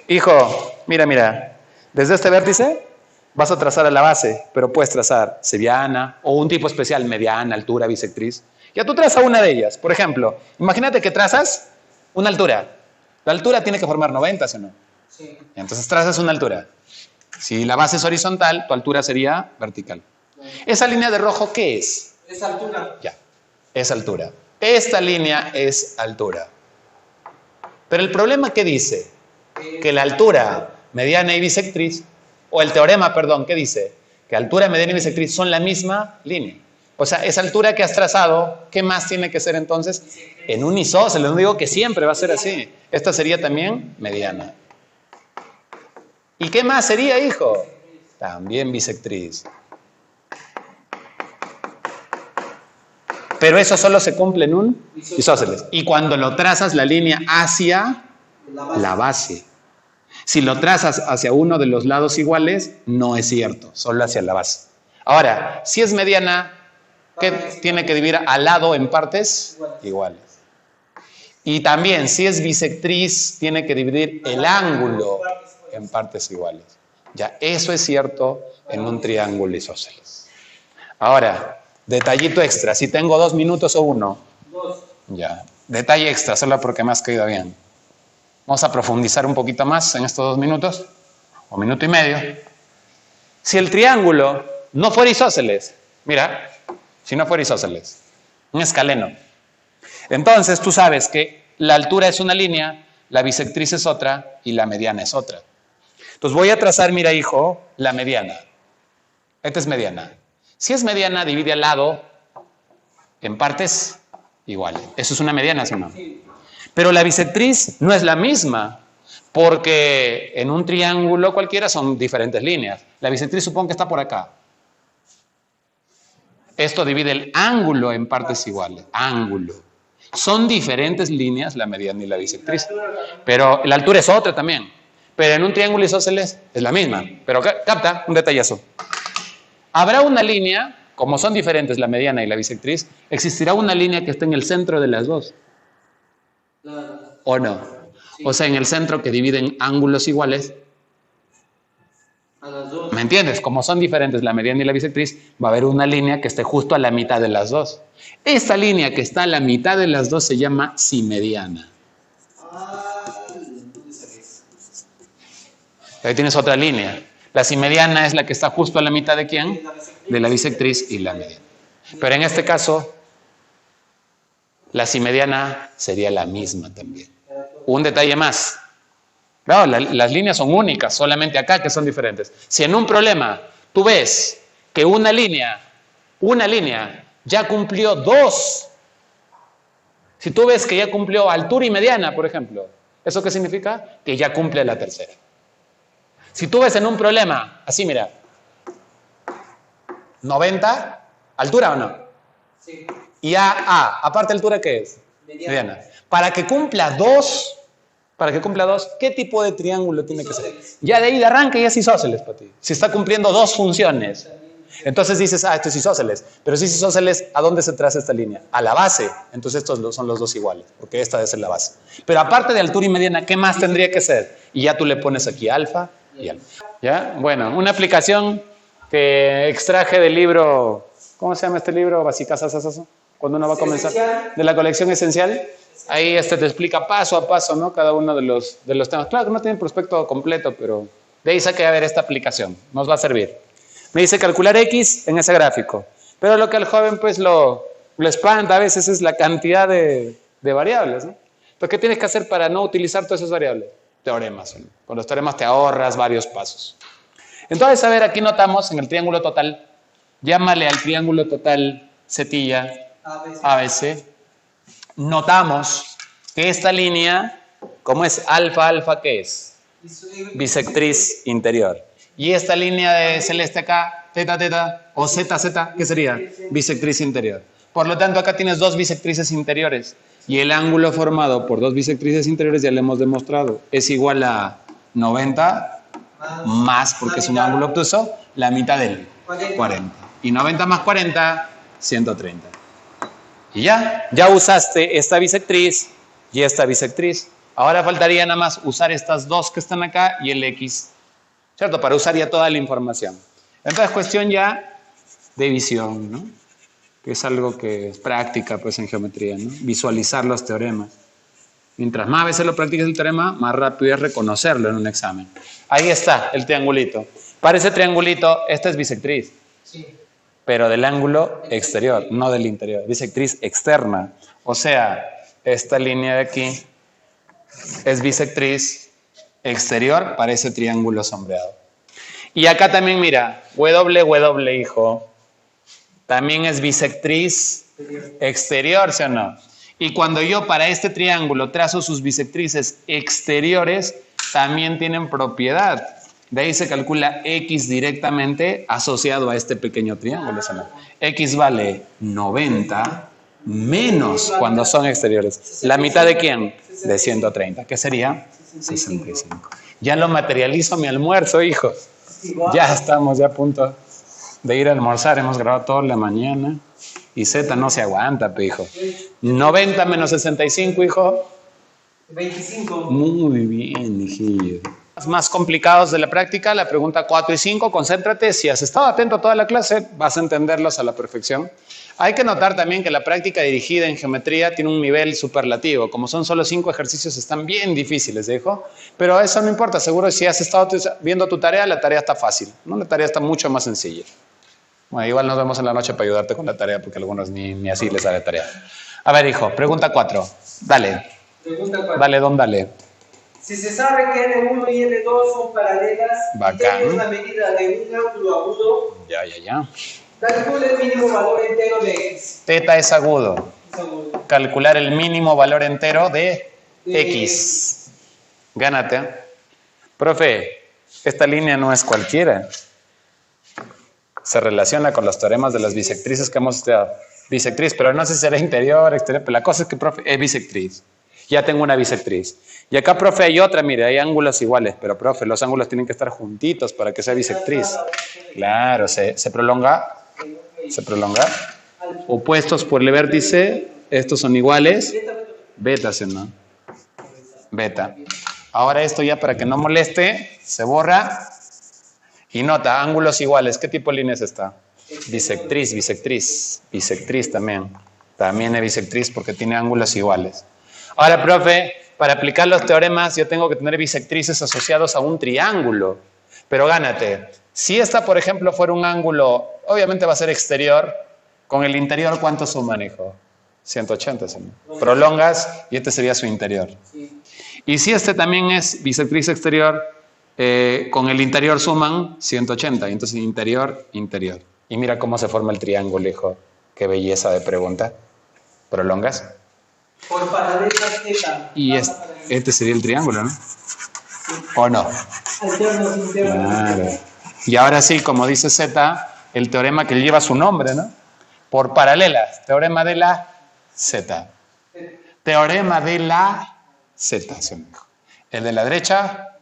Speaker 1: Hijo, mira. Desde este vértice vas a trazar a la base, pero puedes trazar seviana o un tipo especial, mediana, altura, bisectriz. Ya tú trazas una de ellas. Por ejemplo, imagínate que trazas una altura. La altura tiene que formar 90, ¿sí o no?
Speaker 2: Sí.
Speaker 1: Entonces trazas una altura. Si la base es horizontal, tu altura sería vertical. ¿Esa línea de rojo qué es?
Speaker 2: Es altura.
Speaker 1: Ya, es altura. Esta línea es altura. Pero el problema, ¿qué dice? Que la altura mediana y bisectriz, o el teorema, perdón, ¿qué dice? Que altura mediana y bisectriz son la misma línea. O sea, esa altura que has trazado, ¿qué más tiene que ser entonces? En un isósceles, no digo que siempre va a ser así. Esta sería también mediana. ¿Y qué más sería, hijo? También bisectriz. Pero eso solo se cumple en un isósceles. Y cuando lo trazas la línea hacia la base. Si lo trazas hacia uno de los lados iguales, no es cierto, solo hacia la base. Ahora, si es mediana, ¿qué tiene que dividir al lado en partes? Iguales. Y también, si es bisectriz, tiene que dividir el ángulo en partes iguales. Ya, eso es cierto en un triángulo isósceles. Ahora, detallito extra, si tengo 2 minutos o 1.
Speaker 2: 2.
Speaker 1: Ya, detalle extra, solo porque me has caído bien. Vamos a profundizar un poquito más en estos 2 minutos, o minuto y medio. Si el triángulo no fuera isósceles, mira, si no fuera isósceles, un escaleno. Entonces tú sabes que la altura es una línea, la bisectriz es otra y la mediana es otra. Entonces voy a trazar, mira hijo, la mediana. Esta es mediana. Si es mediana, divide al lado en partes iguales. Eso es una mediana, ¿sí o no? Pero la bisectriz no es la misma, porque en un triángulo cualquiera son diferentes líneas. La bisectriz supongo que está por acá. Esto divide el ángulo en partes iguales. Ángulo. Son diferentes líneas la mediana y la bisectriz. Pero la altura es otra también. Pero en un triángulo isósceles es la misma. Pero capta un detallazo. Habrá una línea, como son diferentes la mediana y la bisectriz, existirá una línea que esté en el centro de las dos. ¿O no? O sea, en el centro que dividen ángulos iguales. ¿Me entiendes? Como son diferentes la mediana y la bisectriz, va a haber una línea que esté justo a la mitad de las dos. Esta línea que está a la mitad de las dos se llama simediana. Ahí tienes otra línea. La simediana es la que está justo a la mitad de ¿quién? De la bisectriz y la mediana. Pero en este caso, la simediana sería la misma también. Un detalle más. Claro, las líneas son únicas, solamente acá que son diferentes. Si en un problema tú ves que una línea ya cumplió 2, si tú ves que ya cumplió altura y mediana, por ejemplo, ¿eso qué significa? Que ya cumple la tercera. Si tú ves en un problema, así mira, 90, ¿altura o no?
Speaker 2: Sí.
Speaker 1: Y aparte altura, ¿qué es? Mediana. Para que cumpla 2, ¿qué tipo de triángulo tiene que ser? Ya de ahí de arranque ya es isósceles para ti. Si está cumpliendo 2 funciones. Entonces dices, esto es isósceles. Pero si es isósceles, ¿a dónde se traza esta línea? A la base. Entonces estos son los dos iguales, porque esta debe ser la base. Pero aparte de altura y mediana, ¿qué más tendría que ser? Y ya tú le pones aquí alfa y alfa. ¿Ya? Bueno, una aplicación que extraje del libro, ¿cómo se llama este libro? Básicas Asasaso. cuando uno va a comenzar.
Speaker 2: Esencial.
Speaker 1: De la colección esencial. Ahí te explica paso a paso, ¿no? Cada uno de los temas. Claro que no tiene el prospecto completo, pero de ahí saqué a ver esta aplicación. Nos va a servir. Me dice calcular X en ese gráfico. Pero lo que al joven pues lo espanta a veces es la cantidad de variables, ¿no? Entonces, ¿qué tienes que hacer para no utilizar todas esas variables? Teoremas, ¿no? Con los teoremas te ahorras varios pasos. Entonces, a ver, aquí notamos en el triángulo total, llámale al triángulo total setilla ABC. Notamos que esta línea, como es alfa, alfa, ¿qué es? Bisectriz interior. Y esta línea de celeste acá, teta, teta, o zeta, zeta, ¿qué sería? Bisectriz interior. Por lo tanto, acá tienes dos bisectrices interiores. Y el ángulo formado por dos bisectrices interiores, ya lo hemos demostrado, es igual a 90 más, porque es un ángulo obtuso, la mitad del 40. Y 90 más 40, 130. Y ya usaste esta bisectriz y esta bisectriz. Ahora faltaría nada más usar estas dos que están acá y el X, ¿cierto? Para usar ya toda la información. Entonces, cuestión ya de visión, ¿no? Que es algo que es práctica pues en geometría, ¿no? Visualizar los teoremas. Mientras más veces lo practiques el teorema, más rápido es reconocerlo en un examen. Ahí está el triangulito. Para ese triangulito, esta es bisectriz. Sí. Pero del ángulo exterior, no del interior. Bisectriz externa. O sea, esta línea de aquí es bisectriz exterior para ese triángulo sombreado. Y acá también, mira, W, hijo, también es bisectriz exterior, ¿sí o no? Y cuando yo para este triángulo trazo sus bisectrices exteriores, también tienen propiedad. De ahí se calcula X directamente asociado a este pequeño triángulo, ¿sí o no? X vale 90 menos cuando son exteriores. ¿La mitad de quién? De 130, que sería 65. Ya lo materializo mi almuerzo, hijo. Ya estamos ya a punto de ir a almorzar, hemos grabado toda la mañana y Z no se aguanta, hijo. 90 menos 65, hijo.
Speaker 2: 25.
Speaker 1: Muy bien, hijillo. Más complicados de la práctica, la pregunta 4 y 5, concéntrate, si has estado atento a toda la clase, vas a entenderlos a la perfección. Hay que notar también que la práctica dirigida en geometría tiene un nivel superlativo, como son solo 5 ejercicios, están bien difíciles, hijo, pero eso no importa, seguro si has estado viendo tu tarea, la tarea está fácil, ¿no? La tarea está mucho más sencilla. Bueno, igual nos vemos en la noche para ayudarte con la tarea, porque a algunos ni así les sale tarea. A ver, hijo, pregunta 4, dale.
Speaker 2: Pregunta 4.
Speaker 1: Dale, don, dale.
Speaker 2: Si se sabe que N1 y N2 son paralelas,
Speaker 1: Bacán.
Speaker 2: y tenemos la medida de un ángulo agudo,
Speaker 1: Ya.
Speaker 2: calcule el mínimo valor entero de X.
Speaker 1: Teta es agudo.
Speaker 2: Es agudo.
Speaker 1: Calcular el mínimo valor entero de X. Gánate. ¿Eh? Profe, esta línea no es cualquiera. Se relaciona con los teoremas de las bisectrices que hemos estudiado. Bisectriz, pero no sé si será interior, exterior, pero la cosa es que, profe, es bisectriz. Ya tengo una bisectriz. Y acá, profe, hay otra, mire, hay ángulos iguales, pero, profe, los ángulos tienen que estar juntitos para que sea bisectriz. Claro, se prolonga. Se prolonga. Opuestos por el vértice, estos son iguales. Beta, ¿sí, no? Beta. Ahora esto ya para que no moleste, se borra. Y nota, ángulos iguales. ¿Qué tipo de línea es esta? Bisectriz, bisectriz. Bisectriz también. También es bisectriz porque tiene ángulos iguales. Ahora, profe, para aplicar los teoremas yo tengo que tener bisectrices asociados a un triángulo. Pero gánate. Si esta, por ejemplo, fuera un ángulo, obviamente va a ser exterior. Con el interior, ¿cuánto suman, hijo? 180. ¿Sí? Prolongas y este sería su interior. Y si este también es bisectriz exterior, con el interior suman 180. Y entonces interior, interior. Y mira cómo se forma el triángulo, hijo. Qué belleza de pregunta. ¿Prolongas?
Speaker 2: Por paralelas θ.
Speaker 1: Y este sería el triángulo, ¿no? Sí. ¿O no?
Speaker 2: Alternos internos.
Speaker 1: Claro. Y ahora sí, como dice Z, el teorema que lleva su nombre, ¿no? Por paralelas. Teorema de la Z. Teorema de la Z. ¿Sí? El de la derecha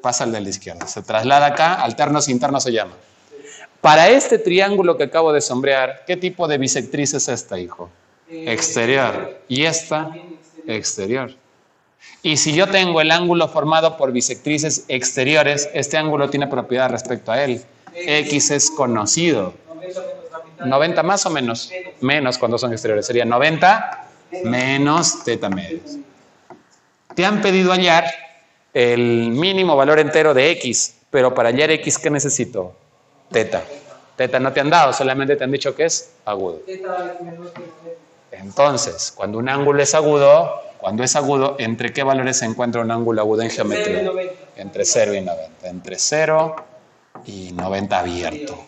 Speaker 1: pasa al de la izquierda. Se traslada acá, alternos internos se llama. Para este triángulo que acabo de sombrear, ¿qué tipo de bisectriz es esta, hijo? Exterior. Y esta, exterior. Y si yo tengo el ángulo formado por bisectrices exteriores, este ángulo tiene propiedad respecto a él. X es conocido. 90 más o menos. menos cuando son exteriores. Sería 90 menos teta medios. Te han pedido hallar el mínimo valor entero de x, pero para hallar x, ¿qué necesito? Teta. Teta no te han dado, solamente te han dicho que es agudo. Entonces, cuando un ángulo es agudo, ¿entre qué valores se encuentra un ángulo agudo en geometría? Entre 0 y 90. Entre 0 y 90 abierto.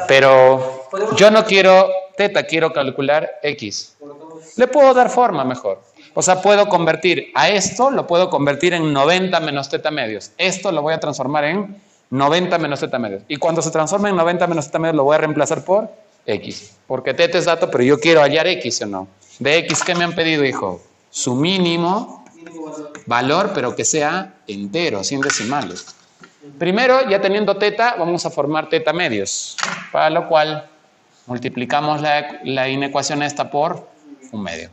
Speaker 1: Pero yo no quiero teta, quiero calcular x. Le puedo dar forma mejor. O sea, puedo convertir a esto, lo puedo convertir en 90 menos teta medios. Esto lo voy a transformar en 90 menos teta medios. Y cuando se transforme en 90 menos teta medios, lo voy a reemplazar por x. Porque teta es dato, pero yo quiero hallar x o no. De x, ¿qué me han pedido, hijo? Su mínimo valor, pero que sea entero, sin decimales. Primero, ya teniendo teta, vamos a formar teta medios. Para lo cual, multiplicamos la inecuación esta por un medio.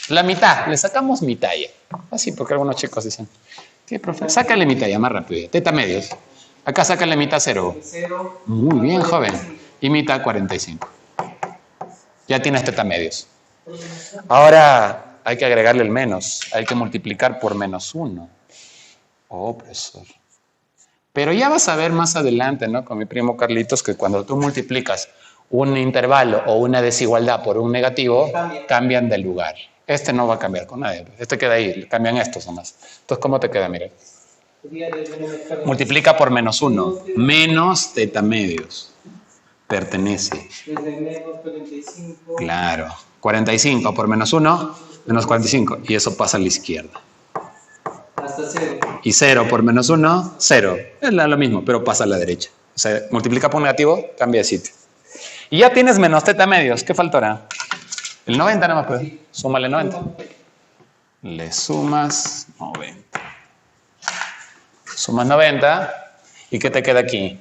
Speaker 1: La mitad, le sacamos mitad ya. Así, porque algunos chicos dicen, ¿qué, profe? Sácale mitad ya, más rápido. Teta medios. Acá sácale mitad 0. Muy bien, joven. Y mitad 45. Ya tienes teta medios. Ahora hay que agregarle el menos. Hay que multiplicar por menos 1. Oh, profesor. Pero ya vas a ver más adelante, ¿no? Con mi primo Carlitos, que cuando tú multiplicas un intervalo o una desigualdad por un negativo, cambian de lugar. Este no va a cambiar con nadie. Este queda ahí. Cambian estos nomás. Entonces, ¿cómo te queda? Mira. Multiplica por menos 1. Menos teta medios. Pertenece. Claro. 45 por menos 1, menos 45. Y eso pasa a la izquierda.
Speaker 2: Hasta 0.
Speaker 1: Y 0 por menos 1, 0. Es lo mismo, pero pasa a la derecha. O sea, multiplica por negativo, cambia de sitio. Y ya tienes menos teta medios. ¿Qué faltará? El 90 nada más, pues. Sí. Súmale 90. Le sumas 90. Sumas 90. ¿Y qué te queda aquí?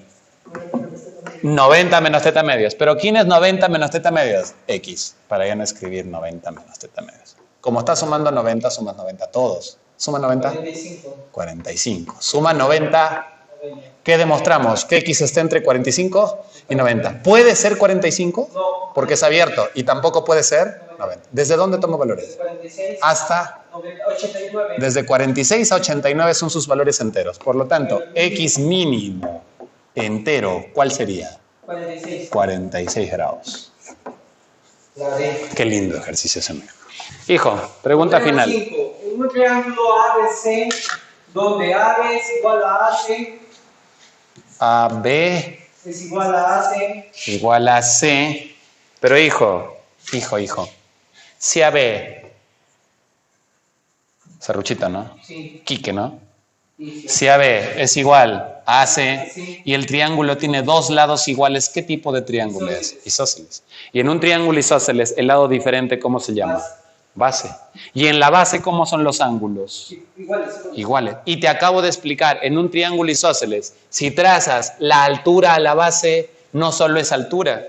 Speaker 1: 90 menos teta medios. ¿Pero quién es 90 menos teta medios? X. Para ya no escribir 90 menos teta medios. Como está sumando 90, sumas 90 todos. ¿Suma 90?
Speaker 2: 45.
Speaker 1: 45. Suma 90. ¿Qué demostramos? Que X está entre 45 y 90. ¿Puede ser 45?
Speaker 2: No.
Speaker 1: Porque es abierto. Y tampoco puede ser 90. ¿Desde dónde tomo valores?
Speaker 2: Desde 46
Speaker 1: hasta
Speaker 2: 89.
Speaker 1: Desde 46 a 89 son sus valores enteros. Por lo tanto, X mínimo entero, ¿cuál sería?
Speaker 2: 46.
Speaker 1: 46 grados.
Speaker 2: La D.
Speaker 1: Qué lindo ejercicio ese, amigo. Hijo, pregunta final.
Speaker 2: 5. En un triángulo ABC, donde AB es igual a AC,
Speaker 1: AB
Speaker 2: es igual a AC,
Speaker 1: igual a C. Pero hijo. Si AB, Serruchita, ¿no?
Speaker 2: sí.
Speaker 1: Quique, ¿no?
Speaker 2: Sí.
Speaker 1: Si AB es igual a AC
Speaker 2: Sí.
Speaker 1: y el triángulo tiene dos lados iguales, ¿qué tipo de triángulo es? Isósceles. Y en un triángulo isósceles, el lado diferente, ¿cómo se llama? Base. Y en la base, ¿cómo son los ángulos? Iguales. Y te acabo de explicar, en un triángulo isósceles, si trazas la altura a la base, no solo es altura,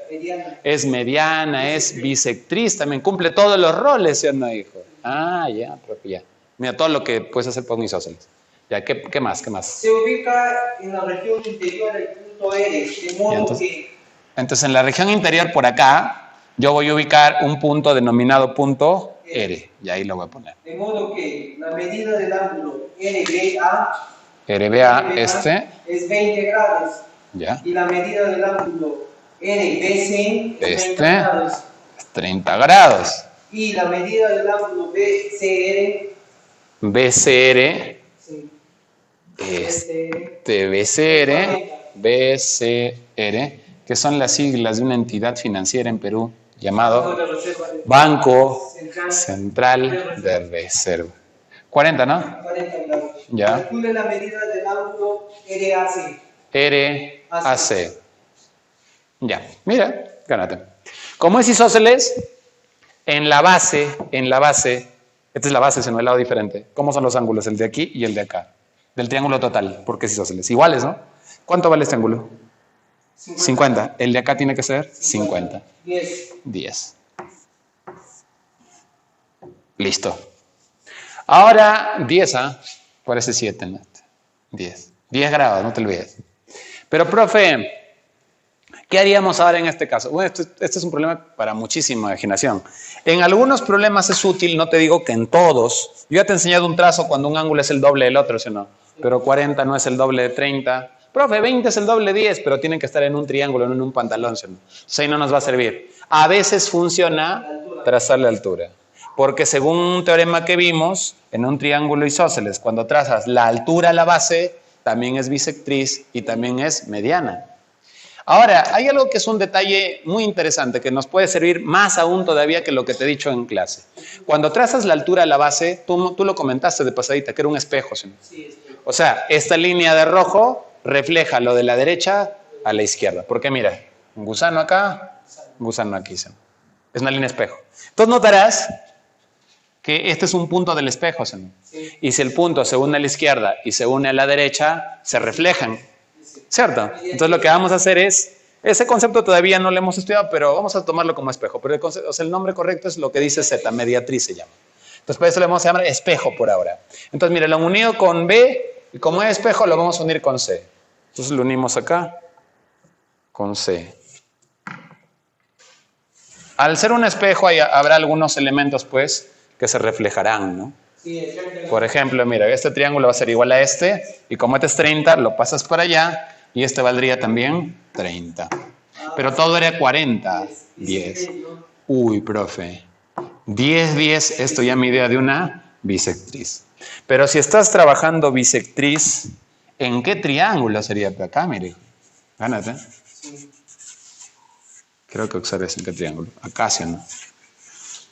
Speaker 1: es mediana, es bisectriz, también cumple todos los roles, ¿sí o no, hijo? Ah, ya, profe, ya. Mira, todo lo que puedes hacer por un isósceles. Ya, ¿qué más?
Speaker 2: Se ubica en la región interior del punto R, de modo que...
Speaker 1: Entonces, en la región interior, por acá, yo voy a ubicar un punto denominado punto R. Y ahí lo voy a poner.
Speaker 2: De modo que la medida del ángulo RBA...
Speaker 1: RBA, este...
Speaker 2: es 20 grados.
Speaker 1: Ya.
Speaker 2: Y la medida del ángulo RBC es 30
Speaker 1: Este
Speaker 2: grados.
Speaker 1: es 30 grados.
Speaker 2: Y la medida del ángulo BCR...
Speaker 1: BCR...
Speaker 2: Sí.
Speaker 1: BCR, que son las siglas de una entidad financiera en Perú llamado Banco Central de Reserva. 40, ¿no?
Speaker 2: 40 grados.
Speaker 1: Ya.
Speaker 2: Calcule la medida del ángulo RAC.
Speaker 1: RAC. Ya, mira, gánate. Como es isósceles, en la base, esta es la base, sino el lado diferente. ¿Cómo son los ángulos? El de aquí y el de acá. Del triángulo total, porque es isósceles. Iguales, ¿no? ¿Cuánto vale este ángulo? 50. El de acá tiene que ser 50. 10. Listo. Ahora 10, ¿ah? Parece 7, ¿no? 10. 10 grados, no te olvides. Pero, profe, ¿Qué haríamos ahora en este caso? Bueno, este es un problema para muchísima imaginación. En algunos problemas es útil, no te digo que en todos. Yo ya te he enseñado un trazo cuando un ángulo es el doble del otro, ¿sí o no? Pero 40 no es el doble de 30. Profe, 20 es el doble de 10, pero tienen que estar en un triángulo, no en un pantalón, ¿sí o no? Entonces ahí no nos va a servir. A veces funciona trazar la altura. Porque según un teorema que vimos, en un triángulo isósceles, cuando trazas la altura a la base, también es bisectriz y también es mediana. Ahora, hay algo que es un detalle muy interesante que nos puede servir más aún todavía que lo que te he dicho en clase. Cuando trazas la altura a la base, tú lo comentaste de pasadita, que era un espejo, ¿sí? O sea, esta línea de rojo refleja lo de la derecha a la izquierda. Porque mira, un gusano acá, un gusano aquí. ¿Sí? Es una línea espejo. Entonces notarás que este es un punto del espejo. ¿Sí? Y si el punto se une a la izquierda y se une a la derecha, se reflejan. ¿Cierto? Entonces lo que vamos a hacer es, ese concepto todavía no lo hemos estudiado, pero vamos a tomarlo como espejo. Pero el nombre correcto es lo que dice Z, mediatriz se llama. Entonces por eso le vamos a llamar espejo por ahora. Entonces mire, lo han unido con B y como es espejo lo vamos a unir con C. Entonces lo unimos acá con C. Al ser un espejo habrá algunos elementos pues que se reflejarán, ¿no? Por ejemplo, mira, este triángulo va a ser igual a este y como este es 30, lo pasas para allá y este valdría también 30. Pero todo era 40, 10. Uy, profe, 10, 10, esto ya me idea de una bisectriz. Pero si estás trabajando bisectriz, ¿en qué triángulo sería acá? Mire, gánate. Creo que observes en qué triángulo. Acá, ¿sí o no?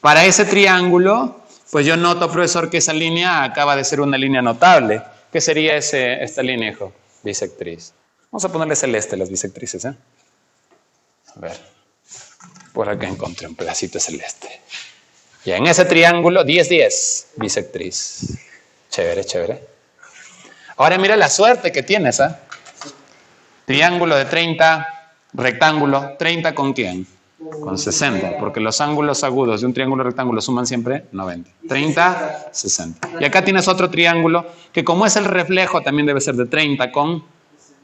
Speaker 1: Para ese triángulo, pues yo noto, profesor, que esa línea acaba de ser una línea notable. ¿Qué sería esta línea, hijo? Bisectriz. Vamos a ponerle celeste a las bisectrices, ¿eh? A ver. Por acá encontré un pedacito celeste. Y en ese triángulo, 10, 10, bisectriz. Chévere, chévere. Ahora mira la suerte que tienes, ¿eh? Triángulo de 30, rectángulo, 30 ¿con quién? Con 60, porque los ángulos agudos de un triángulo rectángulo suman siempre 90. 30, 60. Y acá tienes otro triángulo que como es el reflejo también debe ser de 30 con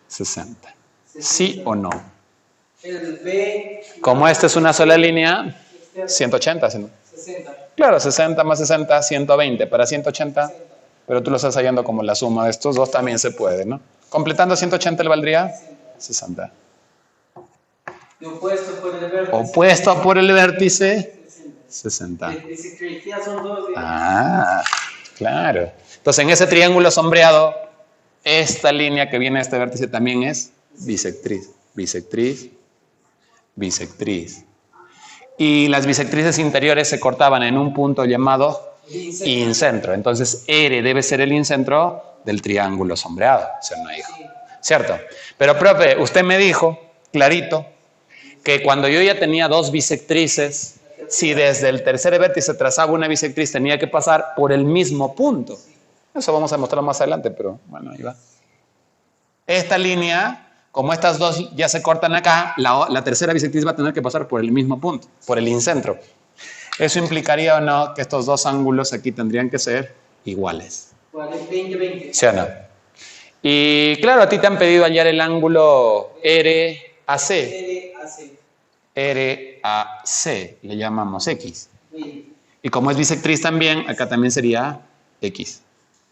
Speaker 1: 60. ¿Sí o no? Como esta es una sola línea, 180. ¿Sí? Claro, 60 más 60, 120. Para 180, pero tú lo estás hallando como la suma de estos dos también se puede, ¿no? Completando 180 le valdría 60. Opuesto por el vértice, 60. Ah, claro. Entonces, en ese triángulo sombreado, esta línea que viene de este vértice también es bisectriz. Bisectriz, bisectriz. Y las bisectrices interiores se cortaban en un punto llamado incentro. Entonces, R debe ser el incentro del triángulo sombreado. ¿Sí o no, hijo? ¿Cierto? Pero, profe, usted me dijo, clarito, que cuando yo ya tenía dos bisectrices, si desde el tercer vértice trazaba una bisectriz, tenía que pasar por el mismo punto. Eso vamos a mostrar más adelante, pero bueno, ahí va. Esta línea, como estas dos ya se cortan acá, la tercera bisectriz va a tener que pasar por el mismo punto, por el incentro. ¿Eso implicaría o no que estos dos ángulos aquí tendrían que ser iguales?
Speaker 2: 20-20.
Speaker 1: ¿Sí o no? Y claro, a ti te han pedido hallar el ángulo RAC. RAC, le llamamos X. Y como es bisectriz también, acá también sería X.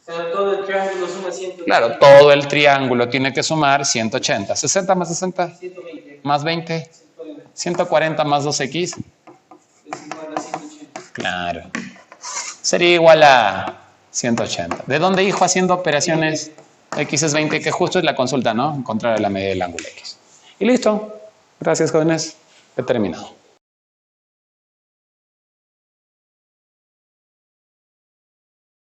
Speaker 2: O sea, todo el triángulo suma 180.
Speaker 1: Claro, todo el triángulo tiene que sumar 180. 60 más 60.
Speaker 2: 120.
Speaker 1: Más 20. 140 más 2X.
Speaker 2: Es igual a 180.
Speaker 1: Claro. Sería igual a 180. ¿De dónde, hijo, haciendo operaciones? X es 20, que justo es la consulta, ¿no? Encontrar la medida del ángulo X. Y listo. Gracias, jóvenes. He terminado.